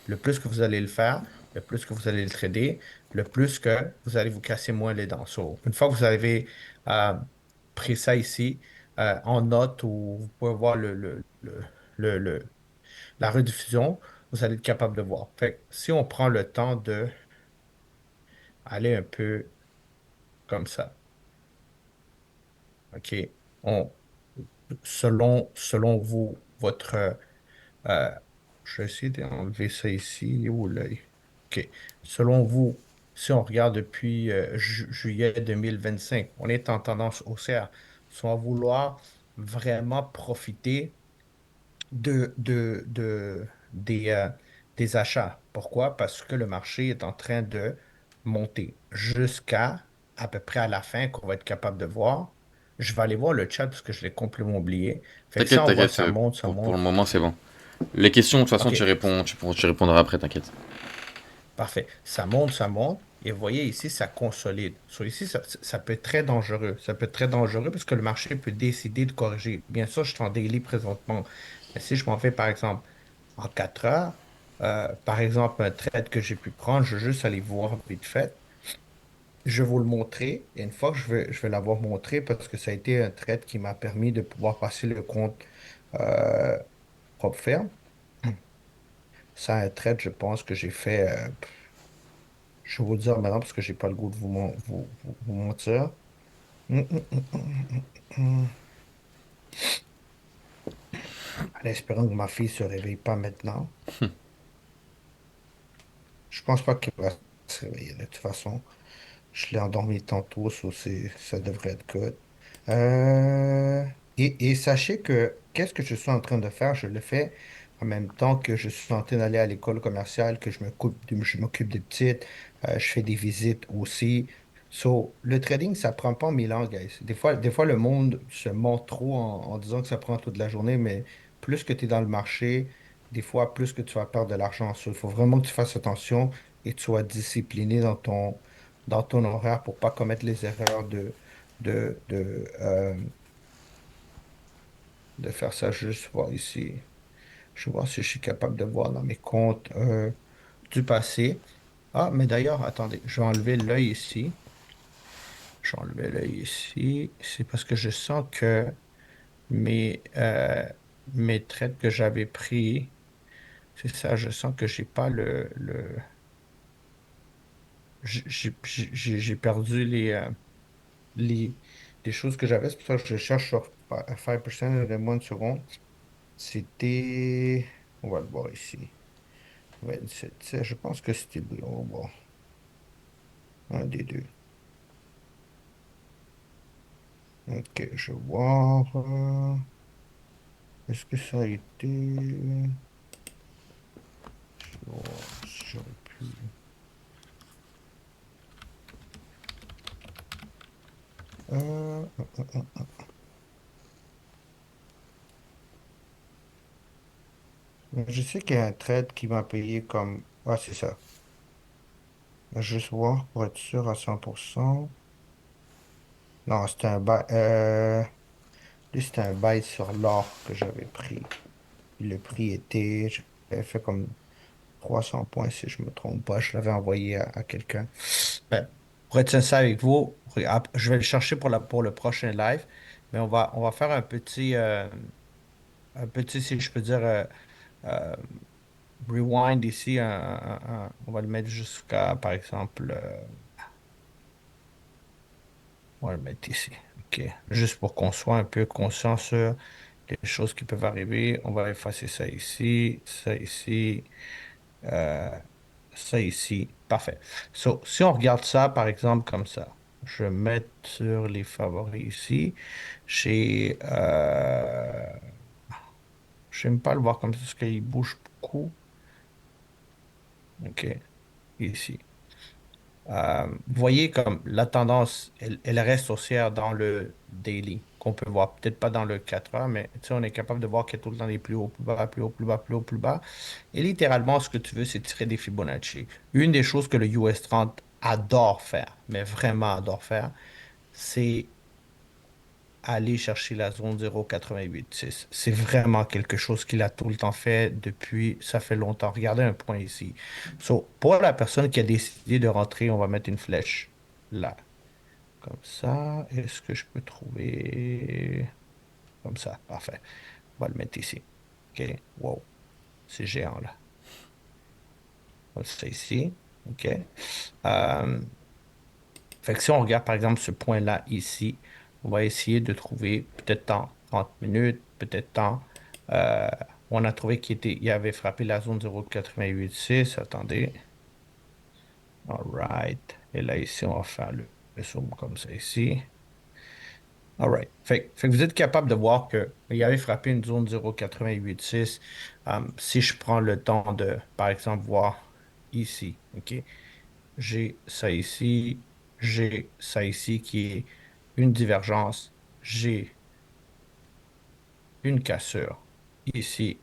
le plus que vous allez le faire, le plus que vous allez le trader, le plus que vous allez vous casser moins les dents. So, une fois que vous avez euh, pris ça ici, en note, ou vous pouvez voir le la rediffusion, vous allez être capable de voir. Fait que si on prend le temps de aller un peu comme ça, OK, on, selon vous, euh, je vais essayer d'enlever ça ici, où l'œil. OK, selon vous, si on regarde depuis juillet 2025, on est en tendance haussière, soit vouloir vraiment profiter des, des achats. Pourquoi? Parce que le marché est en train de monter jusqu'à à peu près à la fin qu'on va être capable de voir. Je vais aller voir le chat parce que je l'ai complètement oublié. Fait que T'inquiète, ça, on voit, t'inquiète, ça monte, ça pour le monte. moment, c'est bon. Les questions, de toute façon, OK, tu répondras après, t'inquiète. parfait. Ça monte, ça monte. Et vous voyez ici, ça consolide. So, ici, ça peut être très dangereux. Ça peut être très dangereux parce que le marché peut décider de corriger. Bien sûr, je suis en daily présentement. Mais si je m'en fais, par exemple, en 4 heures, par exemple, un trade que j'ai pu prendre, je vais juste aller voir vite fait. Je vais vous le montrer. Et une fois que je vais l'avoir montré, parce que ça a été un trade qui m'a permis de pouvoir passer le compte euh, propre ferme. Ça, un trade, je pense que j'ai fait. Je vais vous le dire maintenant parce que j'ai pas le goût de vous mentir. Hum, hum, hum, hum, hum, hum. En espérant que ma fille se réveille pas maintenant. Je pense pas qu'elle va se réveiller de toute façon. Je l'ai endormi tantôt, ça devrait être good. Euh, et sachez que qu'est-ce que je suis en train de faire? Je le fais en même temps que je suis en train d'aller à l'école commerciale, que je m'occupe des petites, je fais des visites aussi. So, le trading, ça prend pas 1000 ans, guys. Des fois, le monde se ment trop en disant que ça prend toute la journée, mais plus que tu es dans le marché, des fois, plus que tu vas perdre de l'argent. So, il faut vraiment que tu fasses attention et que tu sois discipliné dans ton horaire pour pas commettre les erreurs de, de, euh, de faire ça. Juste voir ici. Je vais voir si je suis capable de voir dans mes comptes du passé. Ah, mais d'ailleurs, attendez, je vais enlever l'œil ici. Je vais enlever l'œil ici. C'est parce que je sens que mes trades que j'avais pris, c'est ça, je sens que j'ai pas j'ai perdu les, les choses que j'avais. C'est pour ça que je cherche sur 5%, donne-moi une seconde. C'était, on va le voir ici. 27, je pense que c'était lui. On va voir. Un des deux. Ok, je vais voir. Est-ce que ça a été. Je vais voir si j'aurais pu. Je sais qu'il y a un trade qui m'a payé comme. Ah, c'est ça. Je vais juste voir pour être sûr à 100%. Non, c'était un bail. Lui, c'était un bail sur l'or que j'avais pris. Le prix était. J'avais fait comme 300 points, si je me trompe pas. Je l'avais envoyé à quelqu'un. Ben, pour être sincère avec vous, je vais le chercher pour le prochain live, mais on va faire un petit, si je peux dire, euh, rewind ici. On va le mettre jusqu'à, par exemple, On va le mettre ici. OK. Juste pour qu'on soit un peu conscient sur les choses qui peuvent arriver. On va effacer ça ici, euh, ça ici. Parfait. So, si on regarde ça, par exemple, comme ça, je vais mettre sur les favoris ici. J'ai, je n'aime pas le voir comme ça parce qu'il bouge beaucoup. OK. Ici. Vous voyez comme la tendance, elle reste haussière dans le daily, qu'on peut voir. Peut-être pas dans le 4 heures, mais tu sais, on est capable de voir qu'il y a tout le temps des plus hauts, plus bas, plus haut, plus bas, plus haut, plus bas. Et littéralement, ce que tu veux, c'est tirer des Fibonacci. Une des choses que le US 30 adore faire, mais vraiment adore faire, c'est aller chercher la zone 0,88. C'est vraiment quelque chose qu'il a tout le temps fait depuis, ça fait longtemps. Regardez un point ici. So, pour la personne qui a décidé de rentrer, on va mettre une flèche là. Comme ça. Est-ce que je peux trouver comme ça? Parfait. On va le mettre ici. OK. Wow. C'est géant là. On va le faire ici. OK. Euh, Fait que si on regarde par exemple ce point-là ici, on va essayer de trouver peut-être dans 30 minutes, peut-être dans. euh, on a trouvé il avait frappé la zone 0,886. Attendez. All right. Et là, ici, on va faire le zoom comme ça ici. All right. Fait que vous êtes capable de voir qu'il avait frappé une zone 0,886. Si je prends le temps de, par exemple, voir ici, OK? J'ai ça ici, j'ai ça ici qui est une divergence, j'ai une cassure ici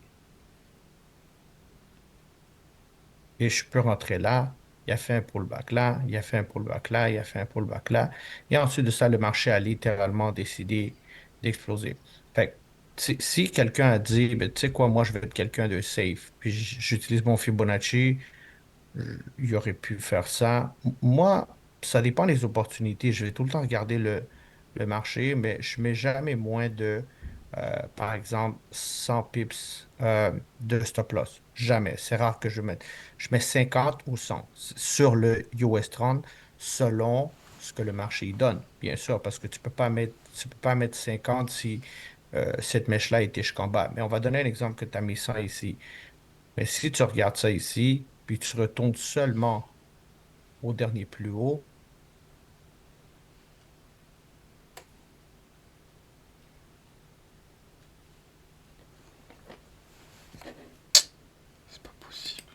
et je peux rentrer là. Il a fait un pullback là, il a fait un pullback là, il a fait un pullback là. Et ensuite de ça, le marché a littéralement décidé d'exploser. Fait que si quelqu'un a dit, ben, tu sais quoi, moi je veux être quelqu'un de safe, puis j'utilise mon Fibonacci, il aurait pu faire ça. Moi, ça dépend des opportunités. Je vais tout le temps regarder le marché, mais je mets jamais moins de, par exemple, 100 pips de stop loss. Jamais. C'est rare que je mette. Je mets 50 ou 100 sur le US 30 selon ce que le marché y donne, bien sûr, parce que tu peux pas mettre 50 si cette mèche-là était jusqu'en bas. Mais on va donner un exemple que tu as mis 100 ici. Mais si tu regardes ça ici, puis tu retournes seulement au dernier plus haut, C'est pas possible.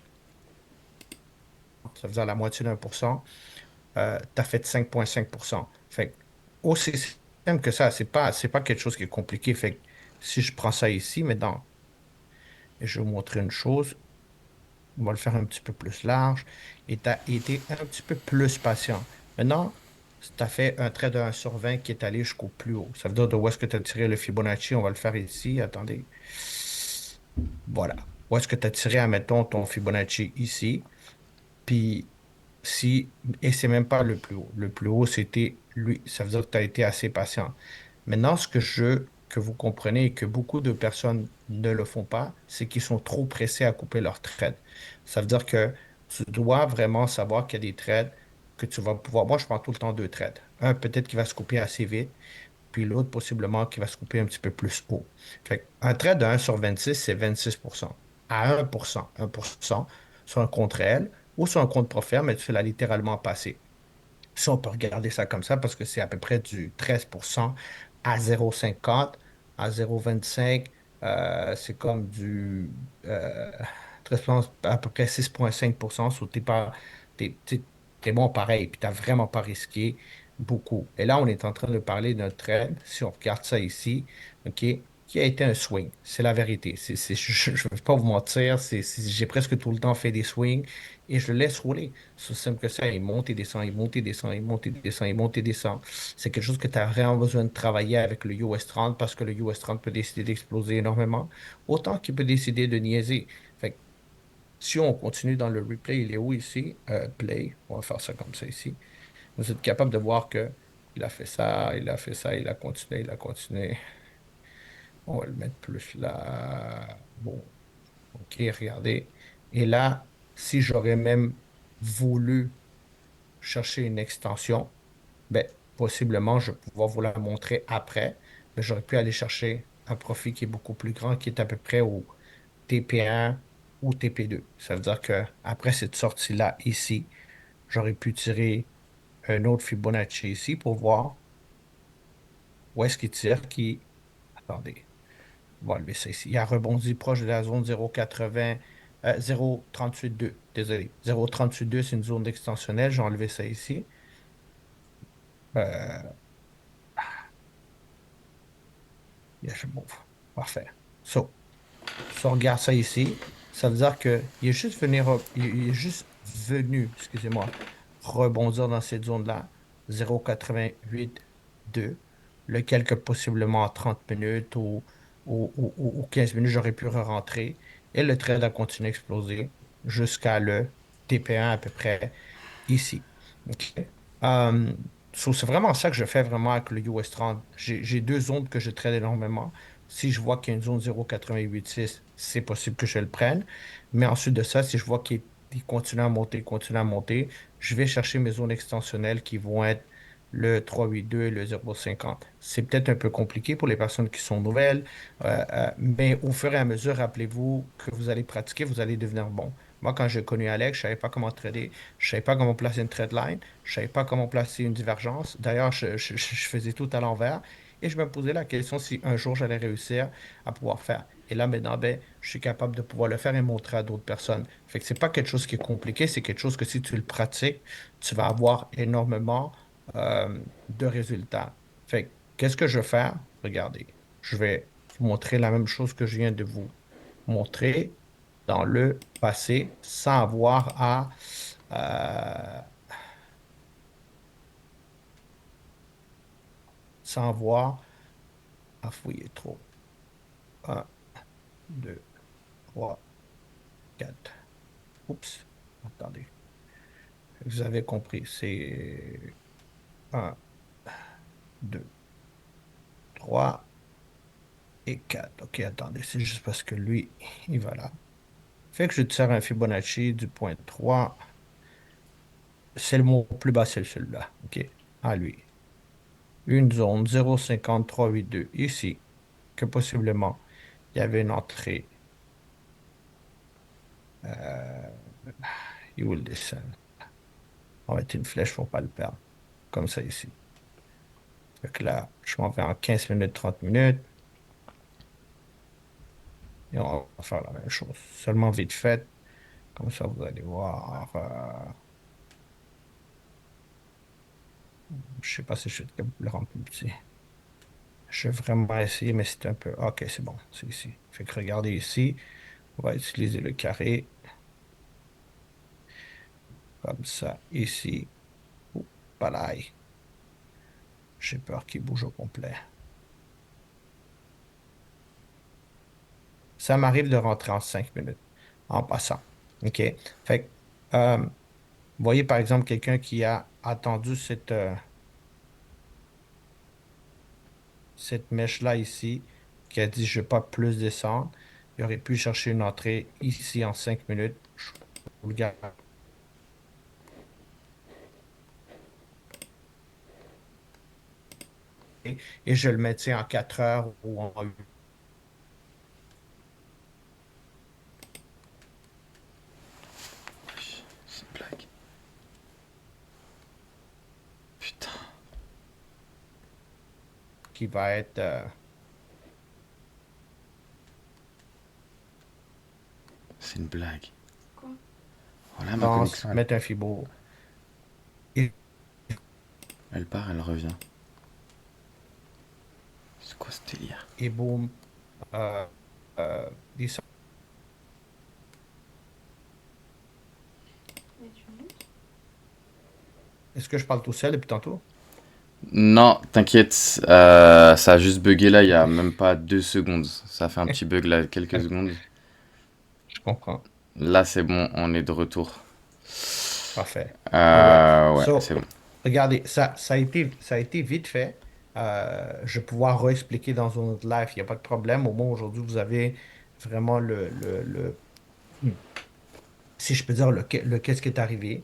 ça veut dire la moitié d'1%, tu as fait 5,5%. Fait que, aussi simple que ça, c'est pas quelque chose qui est compliqué. Fait que si je prends ça ici, maintenant, et je vais vous montrer une chose, on va le faire un petit peu plus large, et tu as été un petit peu plus patient. Maintenant, tu as fait un trait de 1 sur 20 qui est allé jusqu'au plus haut. Ça veut dire de où est-ce que tu as tiré le Fibonacci, on va le faire ici. Attendez. Voilà. Où est-ce que tu as tiré, admettons, ton Fibonacci ici? Puis, si, et c'est même pas le plus haut. Le plus haut, c'était lui. Ça veut dire que tu as été assez patient. Maintenant, ce que je veux que vous compreniez et que beaucoup de personnes ne le font pas, c'est qu'ils sont trop pressés à couper leur trade. Ça veut dire que tu dois vraiment savoir qu'il y a des trades que tu vas pouvoir. Moi, je prends tout le temps deux trades. Un, peut-être qui va se couper assez vite, puis l'autre, possiblement, qui va se couper un petit peu plus haut. Fait un trade de 1 sur 26, c'est 26%. À 1% sur un compte réel ou sur un compte profert, mais tu l'as littéralement passé. Si on peut regarder ça comme ça, parce que c'est à peu près du 13% à 0,50, à 0,25, c'est comme du 13%, à peu près 6,5%. So, t'es bon pareil, puis t'as vraiment pas risqué beaucoup. Et là, on est en train de parler d'un trend, si on regarde ça ici, OK, qui a été un swing. C'est la vérité. Je ne vais pas vous mentir, j'ai presque tout le temps fait des swings et je le laisse rouler. C'est aussi simple que ça. Il monte et descend, il monte et descend, il monte et descend, il monte et descend. C'est quelque chose que tu as vraiment besoin de travailler avec le US 30 parce que le US 30 peut décider d'exploser énormément, autant qu'il peut décider de niaiser. Fait que si on continue dans le replay, il est où ici? Play. On va faire ça comme ça ici. Vous êtes capable de voir que il a fait ça, il a fait ça, il a continué, il a continué. On va le mettre plus là. Bon, OK, regardez. Et là, si j'aurais même voulu chercher une extension, ben, possiblement, je vais pouvoir vous la montrer après, mais j'aurais pu aller chercher un profit qui est beaucoup plus grand, qui est à peu près au TP1 ou TP2. Ça veut dire que après cette sortie-là ici, j'aurais pu tirer un autre Fibonacci ici pour voir où est-ce qu'il tire, qui... Attendez, on va enlever ça ici. Il a rebondi proche de la zone 0,80, 0,38,2. Désolé. 0,38,2, c'est une zone extensionnelle. J'ai enlevé ça ici. Euh, yeah, je move. Parfait. So, si on regarde ça ici, ça veut dire qu'il est juste venu, il est juste venu, excusez-moi, rebondir dans cette zone-là, 0,88,2, lequel que possiblement à 30 minutes ou 15 minutes, j'aurais pu re-rentrer. Et le trade a continué à exploser jusqu'à le TP1 à peu près ici. OK? Euh, c'est vraiment ça que je fais vraiment avec le US 30. J'ai deux zones que je traite énormément. Si je vois qu'il y a une zone 0,886, c'est possible que je le prenne. Mais ensuite de ça, si je vois qu'il continue à monter, je vais chercher mes zones extensionnelles qui vont être le 382 et le 0,50. C'est peut-être un peu compliqué pour les personnes qui sont nouvelles, mais au fur et à mesure, rappelez-vous que vous allez pratiquer, vous allez devenir bon. Moi, quand j'ai connu Alex, je ne savais pas comment trader. Je ne savais pas comment placer une trade line. Je ne savais pas comment placer une divergence. D'ailleurs, je faisais tout à l'envers. Et je me posais la question si un jour j'allais réussir à pouvoir faire. Et là, maintenant, ben, je suis capable de pouvoir le faire et montrer à d'autres personnes. Fait que c'est pas quelque chose qui est compliqué, c'est quelque chose que si tu le pratiques, tu vas avoir énormément de résultats. Fait que qu'est-ce que je vais faire? Regardez, je vais vous montrer la même chose que je viens de vous montrer dans le passé sans avoir euh, sans avoir à fouiller trop. Un, 2, 3, 4. Oups, attendez. Vous avez compris, c'est un, 2, 3 et 4. OK, attendez, c'est juste parce que lui, il va là. Fait que je tire un Fibonacci du point 3. C'est le mot plus bas, c'est celui-là. OK, à lui. Une zone 0,5382 ici, que possiblement il y avait une entrée. Euh, il will descend. On va mettre une flèche pour ne pas le perdre. Comme ça ici. Fait que là, je m'en vais en 15 minutes, 30 minutes. Et on va faire la même chose. Seulement vite fait. Comme ça, vous allez voir. Je ne sais pas si je vais le rendre plus petit. Je vais vraiment essayer, mais c'est un peu. OK, c'est bon. C'est ici. Fait que regardez ici. On va utiliser le carré. Comme ça, ici. Oups, pareil. J'ai peur qu'il bouge au complet. Ça m'arrive de rentrer en 5 minutes en passant. OK? Fait que, vous voyez par exemple quelqu'un qui a attendu cette mèche-là ici, qui a dit je ne vais pas plus descendre. Il aurait pu chercher une entrée ici en 5 minutes. Je vous le garde. Et je le mettais en 4 heures ou en 8. C'est une blague. Putain, Qui va être. c'est une blague. Quoi? Voilà ma Pense, connexion, elle, mettre un fibo. Et, elle part, elle revient. C'est quoi ce délire? et boum. Euh, descend. Mais tu montes? Est-ce que je parle tout seul depuis tantôt? Non, t'inquiète, ça a juste bugué là, il y a OK. même pas 2 secondes. Ça a fait un petit bug là, quelques secondes. Je comprends. Là, c'est bon, on est de retour. Parfait. All right. Ouais, c'est So, bon. regardez, ça a été vite fait. Je vais pouvoir réexpliquer dans un autre live, il n'y a pas de problème. Au moins, aujourd'hui, vous avez vraiment hmm, si je peux dire, le qu'est-ce qui est arrivé.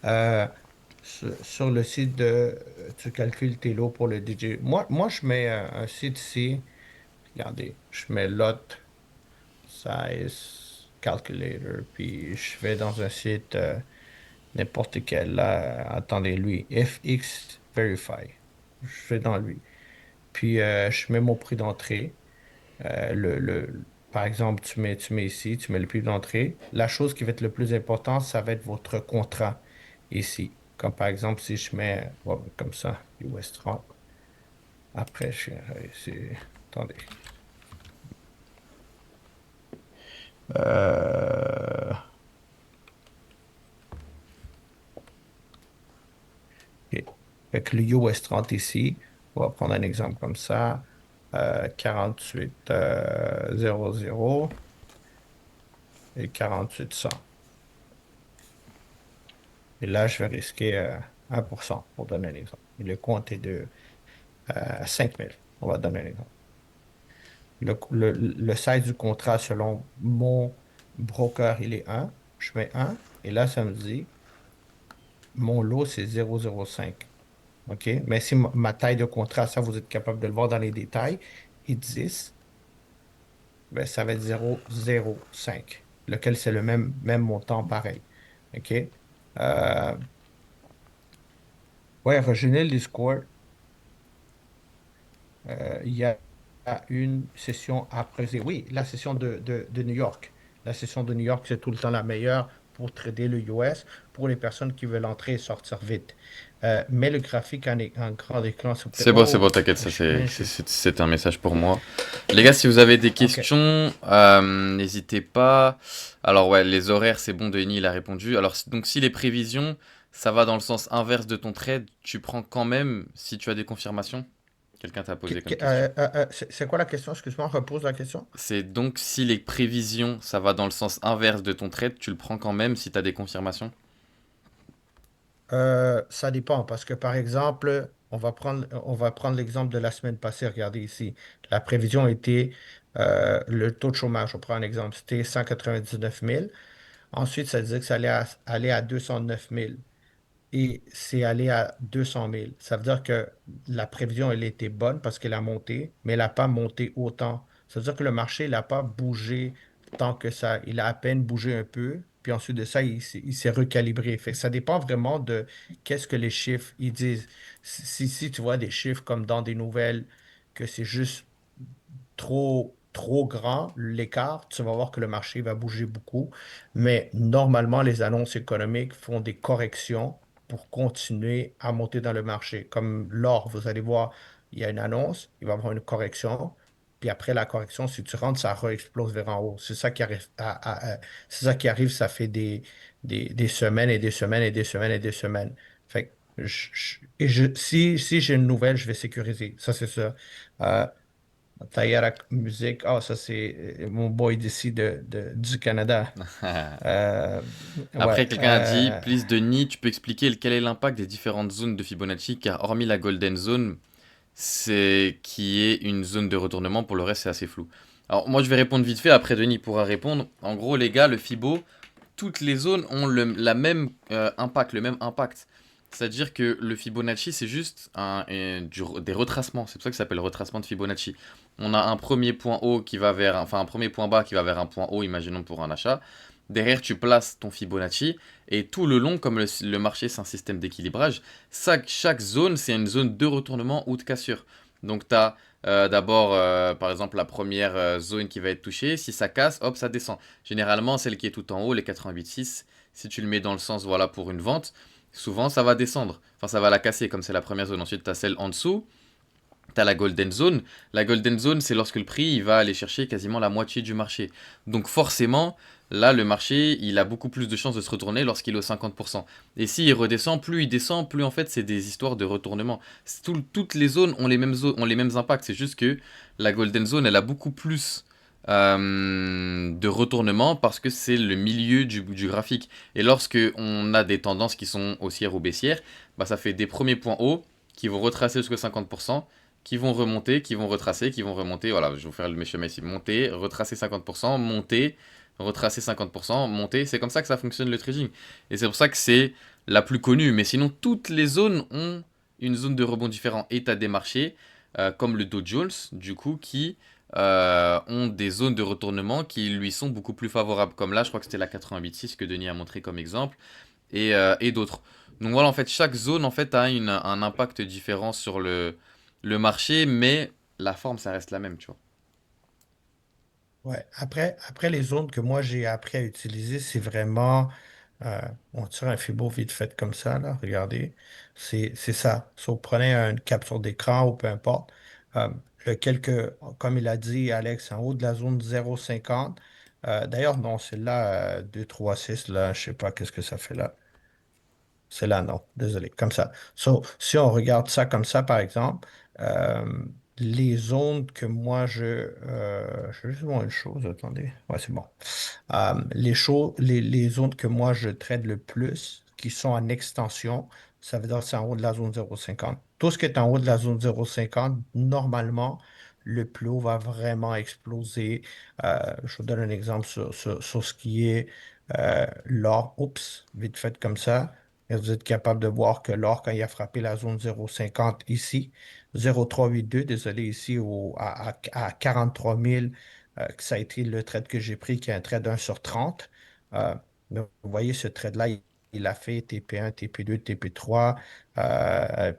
Euh, sur le site de, tu calcules tes lots pour le DJ. Moi, je mets un site ici. Regardez, je mets lot, size, calculator, puis je vais dans un site n'importe quel. Là, attendez, lui, FX Verify. Je vais dans lui. Puis je mets mon prix d'entrée. Par exemple, tu mets ici, tu mets le prix d'entrée. La chose qui va être le plus importante, ça va être votre contrat ici. Comme par exemple, si je mets ouais, comme ça, US 30. Après, attendez. Euh, ok. Fait que le US 30 ici, on va prendre un exemple comme ça. 48 00 et 48 100. Et là, je vais risquer 1% pour donner un exemple. Et le compte est de 5 000. On va donner un exemple. Le size du contrat selon mon broker, il est 1. Je mets 1. Et là, ça me dit, mon lot, c'est 0,05. OK? Mais si ma taille de contrat, ça, vous êtes capable de le voir dans les détails, est 10, ben, ça va être 0,05, lequel c'est le même montant pareil. OK? Ouais, rejoignez le Discord. Il y a une session après. Oui, la session de New York. La session de New York, c'est tout le temps la meilleure pour trader le US pour les personnes qui veulent entrer et sortir vite. Mais le graphique en grand écran, s'il vous plaît. C'est bon, Oh, t'inquiète, ça je m'excuse. c'est un message pour moi. Les gars, si vous avez des OK. questions, n'hésitez pas. Alors ouais, les horaires, c'est bon, Denis, il a répondu. Alors donc si les prévisions, ça va dans le sens inverse de ton trade, tu prends quand même si tu as des confirmations? Quelqu'un t'a posé comme question. C'est quoi la question? Excuse-moi, repose la question. C'est donc si les prévisions, ça va dans le sens inverse de ton trade, tu le prends quand même si tu as des confirmations? Ça dépend parce que, par exemple, on va prendre l'exemple de la semaine passée. Regardez ici. La prévision était le taux de chômage. On prend un exemple. C'était 199 000. Ensuite, ça disait que ça allait aller à 209 000 et c'est allé à 200 000. Ça veut dire que la prévision, elle était bonne parce qu'elle a monté, mais elle n'a pas monté autant. Ça veut dire que le marché, il n'a pas bougé tant que ça. Il a à peine bougé un peu, puis ensuite de ça, il s'est recalibré. Fait que ça dépend vraiment de qu'est-ce que les chiffres ils disent. Si tu vois des chiffres comme dans des nouvelles, que c'est juste trop grand, l'écart, tu vas voir que le marché va bouger beaucoup. Mais normalement, les annonces économiques font des corrections pour continuer à monter dans le marché. Comme l'or, vous allez voir, il y a une annonce, il va y avoir une correction. Puis après la correction, si tu rentres, ça re-explose vers en haut. C'est ça qui arrive. C'est ça qui arrive, ça fait des semaines et des semaines et des semaines et des semaines. Fait que si j'ai une nouvelle, je vais sécuriser. Ça, c'est ça. Euh, Tayarak Musique, ah, ça c'est mon boy d'ici du Canada. Euh, Après, ouais, quelqu'un a dit, please Denis, tu peux expliquer quel est l'impact des différentes zones de Fibonacci, car hormis la Golden Zone, c'est qui est une zone de retournement, pour le reste c'est assez flou. Alors moi je vais répondre vite fait, après Denis pourra répondre. En gros les gars, le Fibo, toutes les zones ont la même impact, le même impact. C'est-à-dire que le Fibonacci c'est juste des retracements, c'est pour ça que ça s'appelle retracement de Fibonacci. On a un premier point haut qui va vers, enfin un premier point bas qui va vers un point haut, imaginons pour un achat. Derrière tu places ton Fibonacci et tout le long, comme le marché c'est un système d'équilibrage, chaque zone, c'est une zone de retournement ou de cassure. Donc, tu as d'abord, par exemple, la première zone qui va être touchée. Si ça casse, hop, ça descend. Généralement, celle qui est tout en haut, les 88,6, si tu le mets dans le sens, voilà, pour une vente, souvent, ça va descendre. Enfin, ça va la casser, comme c'est la première zone. Ensuite, tu as celle en dessous. Tu as la Golden Zone. La Golden Zone, c'est lorsque le prix il va aller chercher quasiment la moitié du marché. Donc forcément, là, le marché, il a beaucoup plus de chances de se retourner lorsqu'il est au 50%. Et s'il redescend, plus il descend, plus en fait, c'est des histoires de retournement. Toutes les zones ont ont les mêmes impacts. C'est juste que la Golden Zone, elle a beaucoup plus de retournement parce que c'est le milieu du graphique. Et lorsque on a des tendances qui sont haussières ou baissières, bah, ça fait des premiers points hauts qui vont retracer jusqu'à 50%, qui vont remonter, qui vont retracer, qui vont remonter. Voilà, je vais vous faire le schéma ici. Monter, retracer 50%, monter, retracer 50%, monter. C'est comme ça que ça fonctionne le trading. Et c'est pour ça que c'est la plus connue, mais sinon toutes les zones ont une zone de rebond différente. Et tu as des marchés comme le Dow Jones, du coup, qui ont des zones de retournement qui lui sont beaucoup plus favorables. Comme là, je crois que c'était la 88.6 que Denis a montré comme exemple, et d'autres. Donc voilà, en fait, chaque zone en fait a un impact différent sur le marché, mais la forme, ça reste la même, tu vois. Ouais. Après, les zones que moi j'ai appris à utiliser, c'est vraiment, euh, on tire un fibo vite fait comme ça, là, regardez. C'est ça. Si vous prenez une capture d'écran ou peu importe, euh, lequel que, comme il a dit Alex, en haut de la zone 0,50, d'ailleurs, non, c'est là, 2,36 là, je sais pas qu'est-ce que ça fait là. C'est là, non, désolé, comme ça. So, si on regarde ça comme ça, par exemple, euh, les zones que moi je vais juste voir une chose, attendez. Ouais, c'est bon. Les zones que moi je trade le plus, qui sont en extension, ça veut dire que c'est en haut de la zone 0,50. Tout ce qui est en haut de la zone 0,50, normalement, le plus haut va vraiment exploser. Je vous donne un exemple sur ce qui est l'or. Oups, vite fait comme ça. Et vous êtes capable de voir que l'or, quand il a frappé la zone 0,50 ici, 0,382, désolé, ici à 43 000, que ça a été le trade que j'ai pris, qui est un trade 1/30. Euh, donc, vous voyez, ce trade-là, il a fait TP1, TP2, TP3,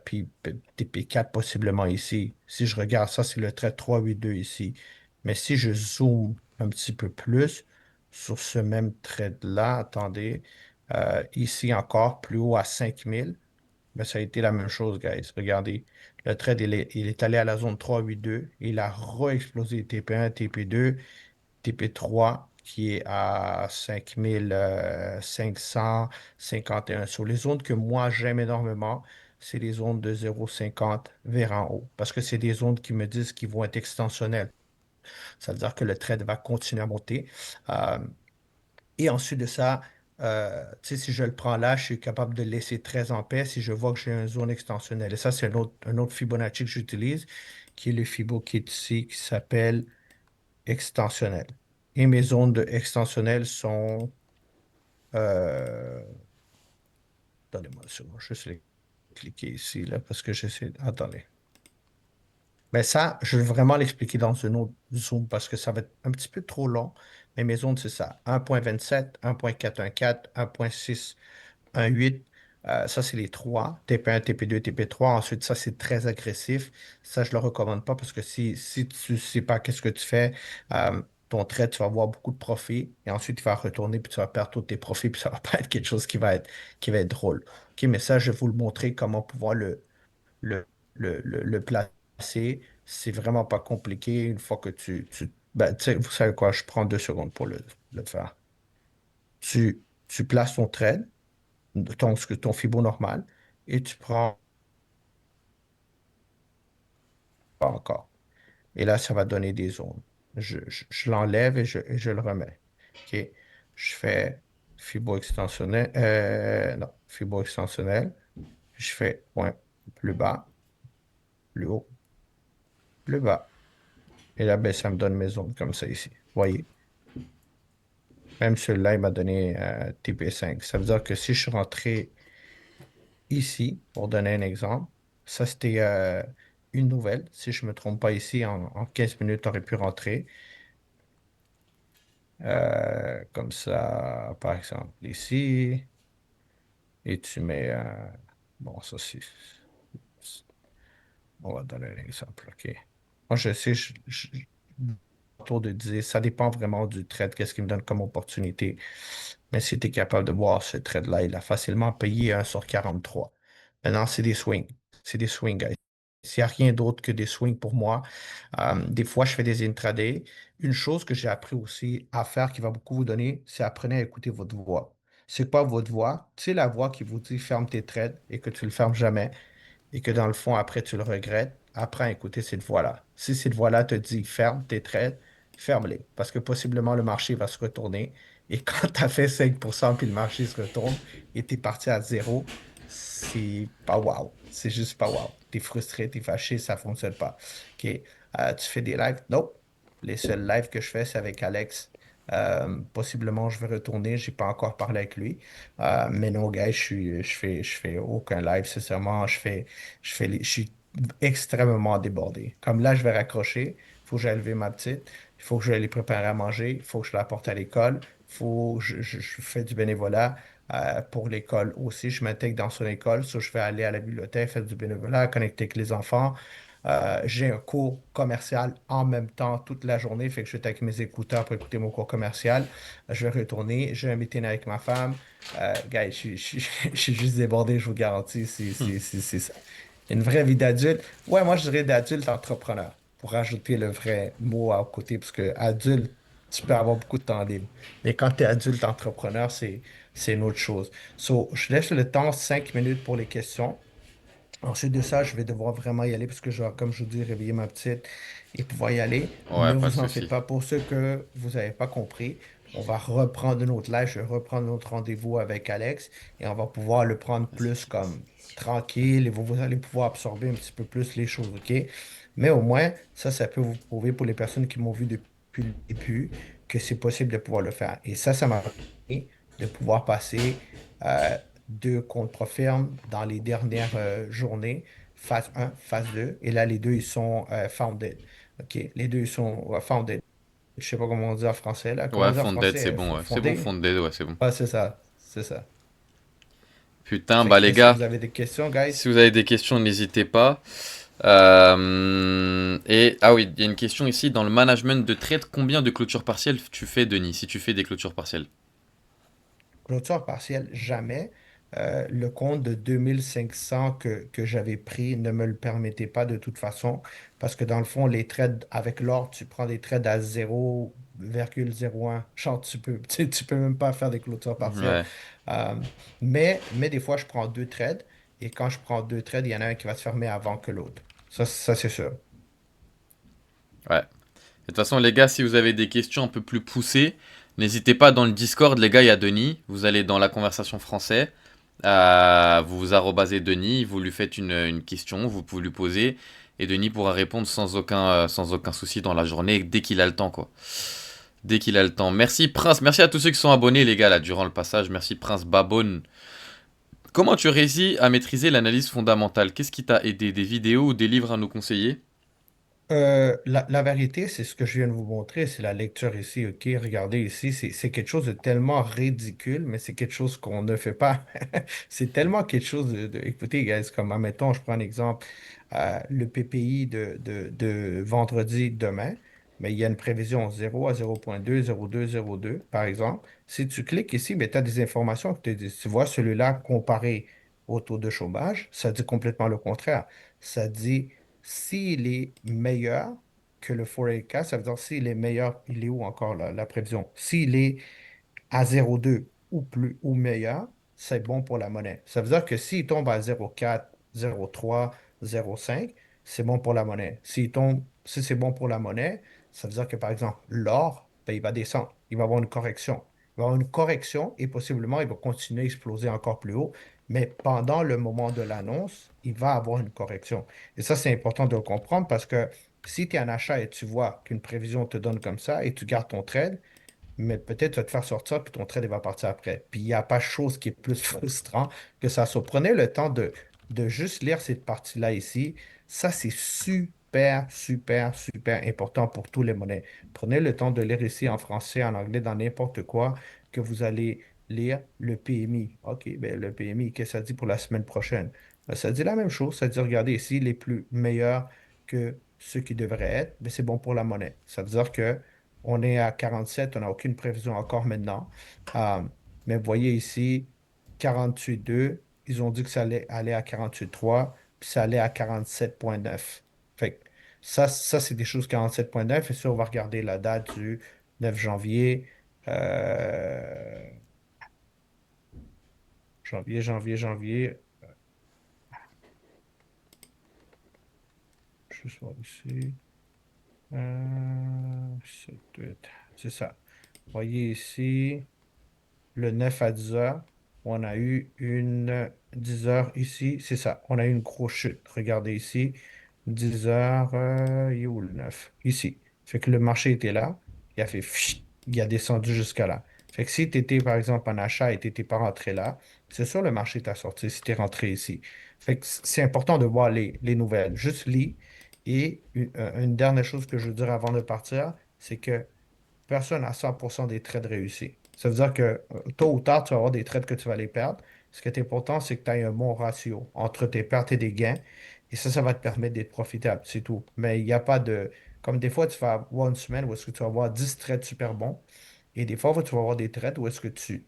puis TP4 possiblement ici. Si je regarde ça, c'est le trade 382 ici. Mais si je zoome un petit peu plus sur ce même trade-là, attendez, ici encore, plus haut à 5000, mais ça a été la même chose, guys. Regardez, le trade, il est allé à la zone 382. Il a re-explosé TP1, TP2, TP3, qui est à 5551. Sur les zones que moi, j'aime énormément, c'est les zones de 0,50 vers en haut. Parce que c'est des zones qui me disent qu'ils vont être extensionnelles. Ça veut dire que le trade va continuer à monter. Euh, et ensuite de ça, tu sais, si je le prends là, je suis capable de le laisser très en paix si je vois que j'ai une zone extensionnelle. Et ça, c'est un autre Fibonacci que j'utilise, qui est le Fibo qui est ici, qui s'appelle extensionnel. Et mes zones de extensionnelles sont... Euh, attendez-moi une seconde, je vais juste les cliquer ici, là, parce que j'essaie... Attendez. Mais ça, je vais vraiment l'expliquer dans une autre Zoom parce que ça va être un petit peu trop long. Mais mes zones, c'est ça. 1,27, 1,414, 1,618. Ça, c'est les trois. TP1, TP2, TP3. Ensuite, ça, c'est très agressif. Ça, je ne le recommande pas parce que si tu ne sais pas qu'est-ce que tu fais, ton trade, tu vas avoir beaucoup de profits. Et ensuite, il va retourner puis tu vas perdre tous tes profits. Puis ça va pas être quelque chose qui va être drôle. OK, mais ça, je vais vous le montrer comment pouvoir le, le placer. C'est vraiment pas compliqué une fois que ben, tu sais, vous savez quoi, je prends 2 secondes pour le faire. Tu places ton trade, ton Fibo normal, et tu prends encore. Et là, ça va donner des zones. Je l'enlève et je le remets. OK. Je fais Fibo extensionnel. Non, Fibo extensionnel. Je fais point plus bas, plus haut, plus bas. Et là, ben, ça me donne mes zones comme ça ici. Voyez? Même celui-là, il m'a donné TP5. Ça veut dire que si je suis rentré ici, pour donner un exemple, ça c'était une nouvelle. Si je ne me trompe pas ici, en 15 minutes, tu aurais pu rentrer. Comme ça, par exemple, ici. Et tu mets... bon, ça c'est... On va donner un exemple, OK? Moi, je sais, autour de 10, ça dépend vraiment du trade, qu'est-ce qu'il me donne comme opportunité. Mais si tu es capable de voir ce trade-là, il a facilement payé 1/43. Maintenant, c'est des swings. C'est des swings, guys. S'il n'y a rien d'autre que des swings pour moi, des fois, je fais des intraday. Une chose que j'ai appris aussi à faire qui va beaucoup vous donner, c'est apprenez à écouter votre voix. C'est quoi votre voix? Tu sais, la voix qui vous dit ferme tes trades et que tu le fermes jamais et que dans le fond, après, tu le regrettes, apprends à écouter cette voix-là. Si cette voix-là te dit ferme tes trades, ferme-les. Parce que possiblement, le marché va se retourner. Et quand tu as fait 5% puis le marché se retourne et tu es parti à zéro, c'est pas wow. C'est juste pas wow. Tu es frustré, tu es fâché, ça fonctionne pas. OK. Tu fais des lives? Non. Les seuls lives que je fais, c'est avec Alex. Possiblement, je vais retourner. J'ai pas encore parlé avec lui. Mais non, gars, je fais aucun live, sincèrement. Je suis extrêmement débordé. Comme là, je vais raccrocher. Il faut que j'aille lever ma petite. Il faut que je les prépare à manger. Il faut que je la porte à l'école. Il faut que je fais du bénévolat pour l'école aussi. Je m'intègre dans son école. So, je vais aller à la bibliothèque, faire du bénévolat, connecter avec les enfants. J'ai un cours commercial en même temps toute la journée. Fait que je vais être avec mes écouteurs pour écouter mon cours commercial. Je vais retourner. J'ai un meeting avec ma femme. Gars, je suis juste débordé, je vous garantis. Hmm. C'est ça. Une vraie vie d'adulte. Ouais, moi, je dirais d'adulte entrepreneur, pour rajouter le vrai mot à côté, parce que adulte, tu peux avoir beaucoup de temps libre. Mais quand tu es adulte entrepreneur, c'est une autre chose. So, je laisse le temps, 5 minutes pour les questions. Ensuite de ça, je vais devoir vraiment y aller parce que je vais, comme je vous dis, réveiller ma petite et pouvoir y aller. Ouais, Ne pas de vous en faites souci. pas. Pour ceux que vous n'avez pas compris, on va reprendre notre live. Je vais reprendre notre rendez-vous avec Alex et on va pouvoir le prendre plus comme tranquille et vous allez pouvoir absorber un petit peu plus les choses, OK? Mais au moins, ça peut vous prouver pour les personnes qui m'ont vu depuis le début que c'est possible de pouvoir le faire. Et ça m'a permis de pouvoir passer euh, 2 comptes dans les dernières journées, phase 1, phase 2. Et là, les deux, ils sont founded. OK? Les deux, ils sont founded. Je sais pas comment on dit en français, là. Comment on Ouais, dit en Founded, c'est français? bon, ouais. C'est bon, Fondé? Founded, ouais, c'est bon. Ah, c'est ça. C'est ça. Putain, Fait bah que les est-ce que gars, vous avez des questions, si guys? vous avez des questions, n'hésitez pas. Ah oui, il y a une question ici. Dans le management de trade, combien de clôtures partielles tu fais, Denis, si tu fais des clôtures partielles? Clôture partielle, jamais. Le compte de 2500 que j'avais pris ne me le permettait pas de toute façon, parce que dans le fond, les trades avec l'or, tu prends des trades à 0,01. Genre, tu peux même pas faire des clôtures partielles. Ouais, Euh, mais des fois, je prends 2 trades, et quand je prends 2 trades, il y en a un qui va se fermer avant que l'autre. Ça c'est sûr. ouais. De toute façon, les gars, si vous avez des questions un peu plus poussées, n'hésitez pas dans le Discord, les gars, il y a Denis. Vous allez dans la conversation français. Vous vous arrobasez Denis, vous lui faites une question, vous pouvez lui poser. Et Denis pourra répondre sans aucun souci dans la journée, dès qu'il a le temps, quoi. Dès qu'il a le temps. Merci Prince, merci à tous ceux qui sont abonnés, les gars, là, durant le passage. Merci Prince Babone. Comment tu réussis à maîtriser l'analyse fondamentale? Qu'est-ce qui t'a aidé? Des vidéos ou des livres à nous conseiller? La vérité, c'est ce que je viens de vous montrer, c'est la lecture ici, OK? Regardez ici, c'est quelque chose de tellement ridicule, mais c'est quelque chose qu'on ne fait pas. C'est tellement quelque chose Écoutez, guys, comme, admettons, je prends un exemple, le PPI de vendredi demain, mais il y a une prévision 0 à 0,2, 0,2, 0,2, par exemple. Si tu cliques ici, tu as des informations que te disent. Tu vois, celui-là comparé au taux de chômage, ça dit complètement le contraire. Ça dit s'il est meilleur que le forecast, ça veut dire s'il est meilleur, il est où encore la prévision? S'il est à 0,2 ou plus ou meilleur, c'est bon pour la monnaie. Ça veut dire que s'il tombe à 0,4, 0,3, 0,5, c'est bon pour la monnaie. Si c'est bon pour la monnaie, ça veut dire que par exemple, l'or, ben, il va descendre. Il va avoir une correction. Il va avoir une correction et possiblement il va continuer à exploser encore plus haut. Mais pendant le moment de l'annonce, il va avoir une correction. Et ça, c'est important de le comprendre parce que si tu es en achat et tu vois qu'une prévision te donne comme ça et tu gardes ton trade, mais peut-être tu vas te faire sortir, puis ton trade il va partir après. Puis il n'y a pas chose qui est plus frustrant que ça. So, prenez le temps de juste lire cette partie-là ici. Ça, c'est super, super, super important pour tous les monnaies. Prenez le temps de lire ici en français, en anglais, dans n'importe quoi, que vous allez lire le PMI. OK, ben le PMI, qu'est-ce que ça dit pour la semaine prochaine? Ben, ça dit la même chose. Ça dit, regardez ici, les plus meilleurs que ceux qui devraient être, ben, c'est bon pour la monnaie. Ça veut dire que on est à 47, on n'a aucune prévision encore maintenant. Euh, mais vous voyez ici, 48,2, ils ont dit que ça allait aller à 48,3, puis ça allait à 47,9. Fait que ça c'est des choses 47,9. Et ça, on va regarder la date du 9 janvier. euh, janvier. Je vais voir ici. C'est c'est ça. Vous voyez ici. Le 9 à 10 heures, on a eu une 10 heures ici, c'est ça, on a eu une grosse chute. Regardez ici, 10 heures, il est où le 9? Ici. Fait que le marché était là, il a fait pfft, il a descendu jusqu'à là. Fait que si tu étais, par exemple, en achat et tu n'étais pas rentré là, c'est sûr le marché t'a sorti si tu es rentré ici. Fait que c'est important de voir les nouvelles. Juste lis. Et une dernière chose que je veux dire avant de partir, c'est que personne n'a 100% des trades réussis. Ça veut dire que tôt ou tard, tu vas avoir des trades que tu vas les perdre. Ce qui est important, c'est que tu aies un bon ratio entre tes pertes et des gains. Et ça va te permettre d'être profitable, c'est tout. Mais il n'y a pas de... Comme des fois, tu vas avoir une semaine où est-ce que tu vas avoir 10 trades super bons. Et des fois, tu vas avoir des trades où est-ce que tu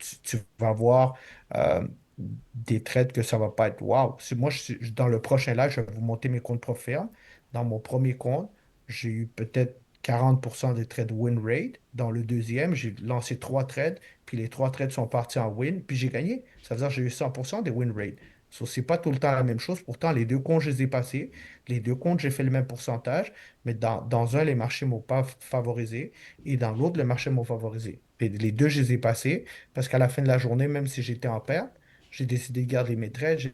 vas avoir euh, des trades que ça va pas être wow. Si moi, dans le prochain live, je vais vous monter mes comptes profils. Dans mon premier compte, j'ai eu peut-être 40% des trades win rate. Dans le deuxième, j'ai lancé trois trades, puis les trois trades sont partis en win, puis j'ai gagné. Ça veut dire que j'ai eu 100% des win rate. So, c'est pas tout le temps la même chose. Pourtant, les deux comptes, je les ai passés. Les deux comptes, j'ai fait le même pourcentage, mais dans un, les marchés m'ont pas favorisé et dans l'autre, le marché m'a favorisé. Et les deux, je les ai passés parce qu'à la fin de la journée, même si j'étais en perte, j'ai décidé de garder mes trades, j'ai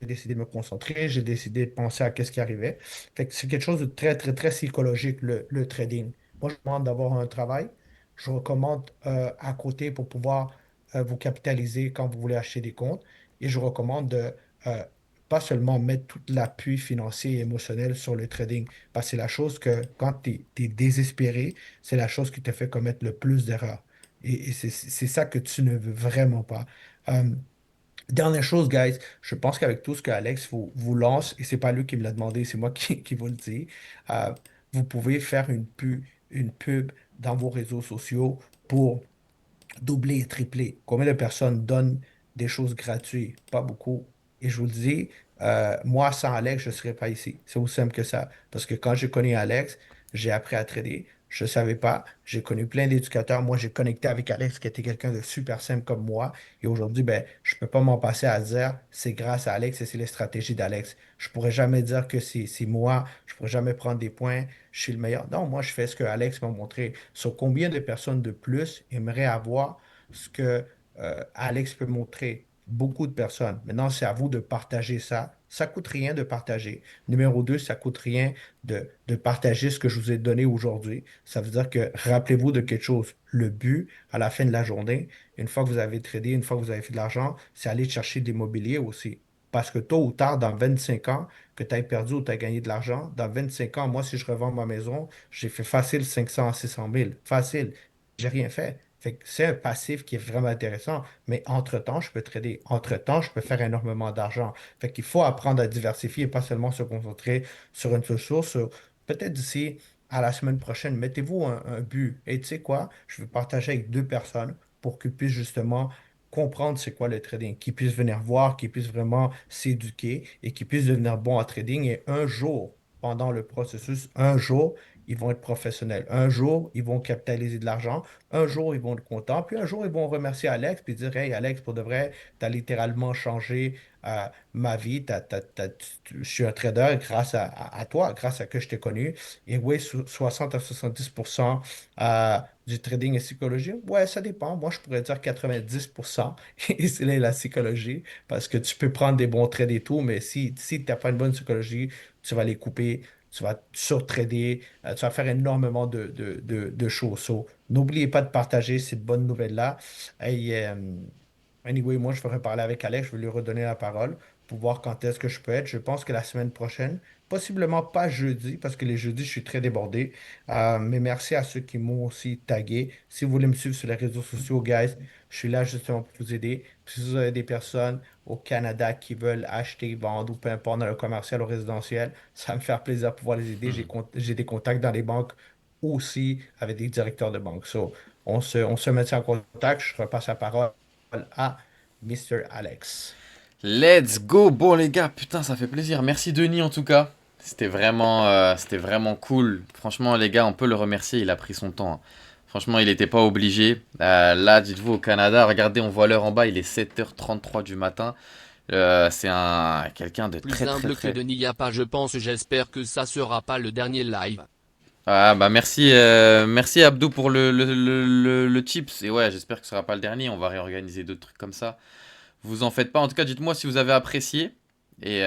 décidé de me concentrer, j'ai décidé de penser à qu'est-ce qui arrivait. Fait que c'est quelque chose de très, très, très psychologique, le trading. Moi, je demande d'avoir un travail. Je recommande à côté pour pouvoir vous capitaliser quand vous voulez acheter des comptes. Et je recommande de euh, pas seulement mettre tout l'appui financier et émotionnel sur le trading, parce que c'est la chose que quand tu es désespéré, c'est la chose qui te fait commettre le plus d'erreurs. Et c'est ça que tu ne veux vraiment pas. Euh, Dernière chose, guys, je pense qu'avec tout ce que Alex vous lance, et c'est pas lui qui me l'a demandé, c'est moi qui vous le dis, euh, vous pouvez faire une pub dans vos réseaux sociaux pour doubler et tripler. Combien de personnes donnent des choses gratuites? Pas beaucoup. Et je vous le dis, moi, sans Alex, je ne serais pas ici. C'est aussi simple que ça. Parce que quand j'ai connu Alex, j'ai appris à trader. Je ne savais pas. J'ai connu plein d'éducateurs. Moi, j'ai connecté avec Alex, qui était quelqu'un de super simple comme moi. Et aujourd'hui, ben, je ne peux pas m'en passer à dire, c'est grâce à Alex et c'est les stratégies d'Alex. Je ne pourrais jamais dire que c'est moi. Je ne pourrais jamais prendre des points. Je suis le meilleur. Non, moi, je fais ce que Alex m'a montré. Sur combien de personnes de plus aimeraient avoir ce que Alex peut montrer? Beaucoup de personnes. Maintenant, c'est à vous de partager ça. Ça coûte rien de partager. Numéro 2, ça coûte rien de partager ce que je vous ai donné aujourd'hui. Ça veut dire que rappelez-vous de quelque chose. Le but, à la fin de la journée, une fois que vous avez tradé, une fois que vous avez fait de l'argent, c'est aller chercher de l'immobilier aussi. Parce que tôt ou tard, dans 25 ans, que tu aies perdu ou tu as gagné de l'argent, dans 25 ans, moi, si je revends ma maison, j'ai fait facile 500 à 600 000. Facile. J'ai rien fait. Fait que c'est un passif qui est vraiment intéressant. Mais entre-temps, je peux trader. Entre-temps, je peux faire énormément d'argent. Fait qu'il faut apprendre à diversifier et pas seulement se concentrer sur une seule source. Peut-être d'ici à la semaine prochaine, mettez-vous un but. Et tu sais quoi? Je vais partager avec deux personnes pour qu'ils puissent justement comprendre c'est quoi le trading, qu'ils puissent venir voir, qu'ils puissent vraiment s'éduquer et qu'ils puissent devenir bons à trading. Et un jour, pendant le processus, un jour, ils vont être professionnels. Un jour, ils vont capitaliser de l'argent. Un jour, ils vont être contents. Puis un jour, ils vont remercier Alex puis dire, Hey, Alex, pour de vrai, tu as littéralement changé ma vie. Je suis un trader grâce à toi, grâce à que je t'ai connu. Et oui, 60 à 70% du trading est psychologie. Ouais, ça dépend. Moi, je pourrais dire 90%. Et c'est là la psychologie. Parce que tu peux prendre des bons trades et tout, mais si tu n'as pas une bonne psychologie, tu vas les couper. Tu vas surtrader, tu vas faire énormément de choses. So, n'oubliez pas de partager cette bonne nouvelle-là. Et, anyway, moi, je vais reparler avec Alex, je vais lui redonner la parole pour voir quand est-ce que je peux être. Je pense que la semaine prochaine, possiblement pas jeudi, parce que les jeudis, je suis très débordé. Mais merci à ceux qui m'ont aussi tagué. Si vous voulez me suivre sur les réseaux sociaux, guys, je suis là justement pour vous aider. Puis si vous avez des personnes au Canada qui veulent acheter, vendre ou peu importe dans le commercial ou résidentiel, ça va me faire plaisir de pouvoir les aider. Mhm. J'ai des contacts dans les banques aussi avec des directeurs de banque. So, on se maintient en contact. Je repasse la parole à Mr. Alex. Let's go. Bon les gars, putain, ça fait plaisir. Merci Denis en tout cas. C'était vraiment cool. Franchement les gars, on peut le remercier, il a pris son temps, hein. Franchement, il n'était pas obligé. Là, dites-vous au Canada, regardez, on voit l'heure en bas, il est 7h33 du matin. C'est un quelqu'un de Plus très très humble que très... Denis y a pas je pense j'espère que ça sera pas le dernier live. Ah bah merci, merci Abdou pour le tips. Et ouais, j'espère que ce sera pas le dernier. On va réorganiser d'autres trucs comme ça. Vous en faites pas. En tout cas, dites-moi si vous avez apprécié. Et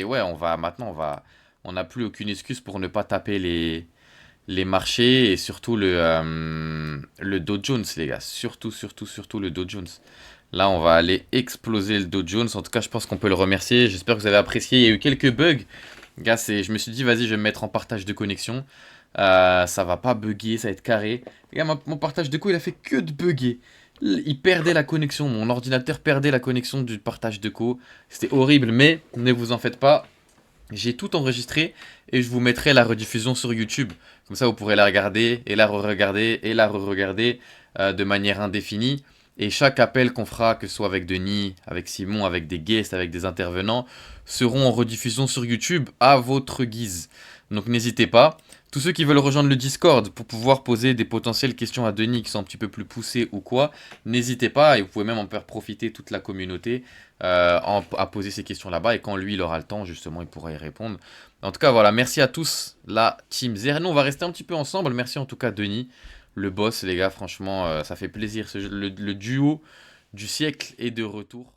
ouais, on va maintenant, on n'a plus aucune excuse pour ne pas taper les marchés et surtout le Dow Jones, les gars. Surtout, surtout, surtout le Dow Jones. Là, on va aller exploser le Dow Jones. En tout cas, je pense qu'on peut le remercier. J'espère que vous avez apprécié. Il y a eu quelques bugs. Gars, je me suis dit, vas-y, je vais me mettre en partage de connexion. Ça va pas bugger, ça va être carré. Les gars, mon partage de co, il a fait que de bugger. Il perdait la connexion. Mon ordinateur perdait la connexion du partage de co. C'était horrible, mais ne vous en faites pas. J'ai tout enregistré et je vous mettrai la rediffusion sur YouTube. Comme ça, vous pourrez la regarder et la re-regarder et la re-regarder de manière indéfinie. Et chaque appel qu'on fera, que ce soit avec Denis, avec Simon, avec des guests, avec des intervenants, seront en rediffusion sur YouTube à votre guise. Donc n'hésitez pas. Tous ceux qui veulent rejoindre le Discord pour pouvoir poser des potentielles questions à Denis qui sont un petit peu plus poussées ou quoi, n'hésitez pas et vous pouvez même en faire profiter toute la communauté à poser ces questions là-bas et quand lui il aura le temps justement il pourra y répondre. En tout cas voilà, merci à tous la team Zer. Nous on va rester un petit peu ensemble, merci en tout cas Denis, le boss les gars, franchement ça fait plaisir, le duo du siècle est de retour.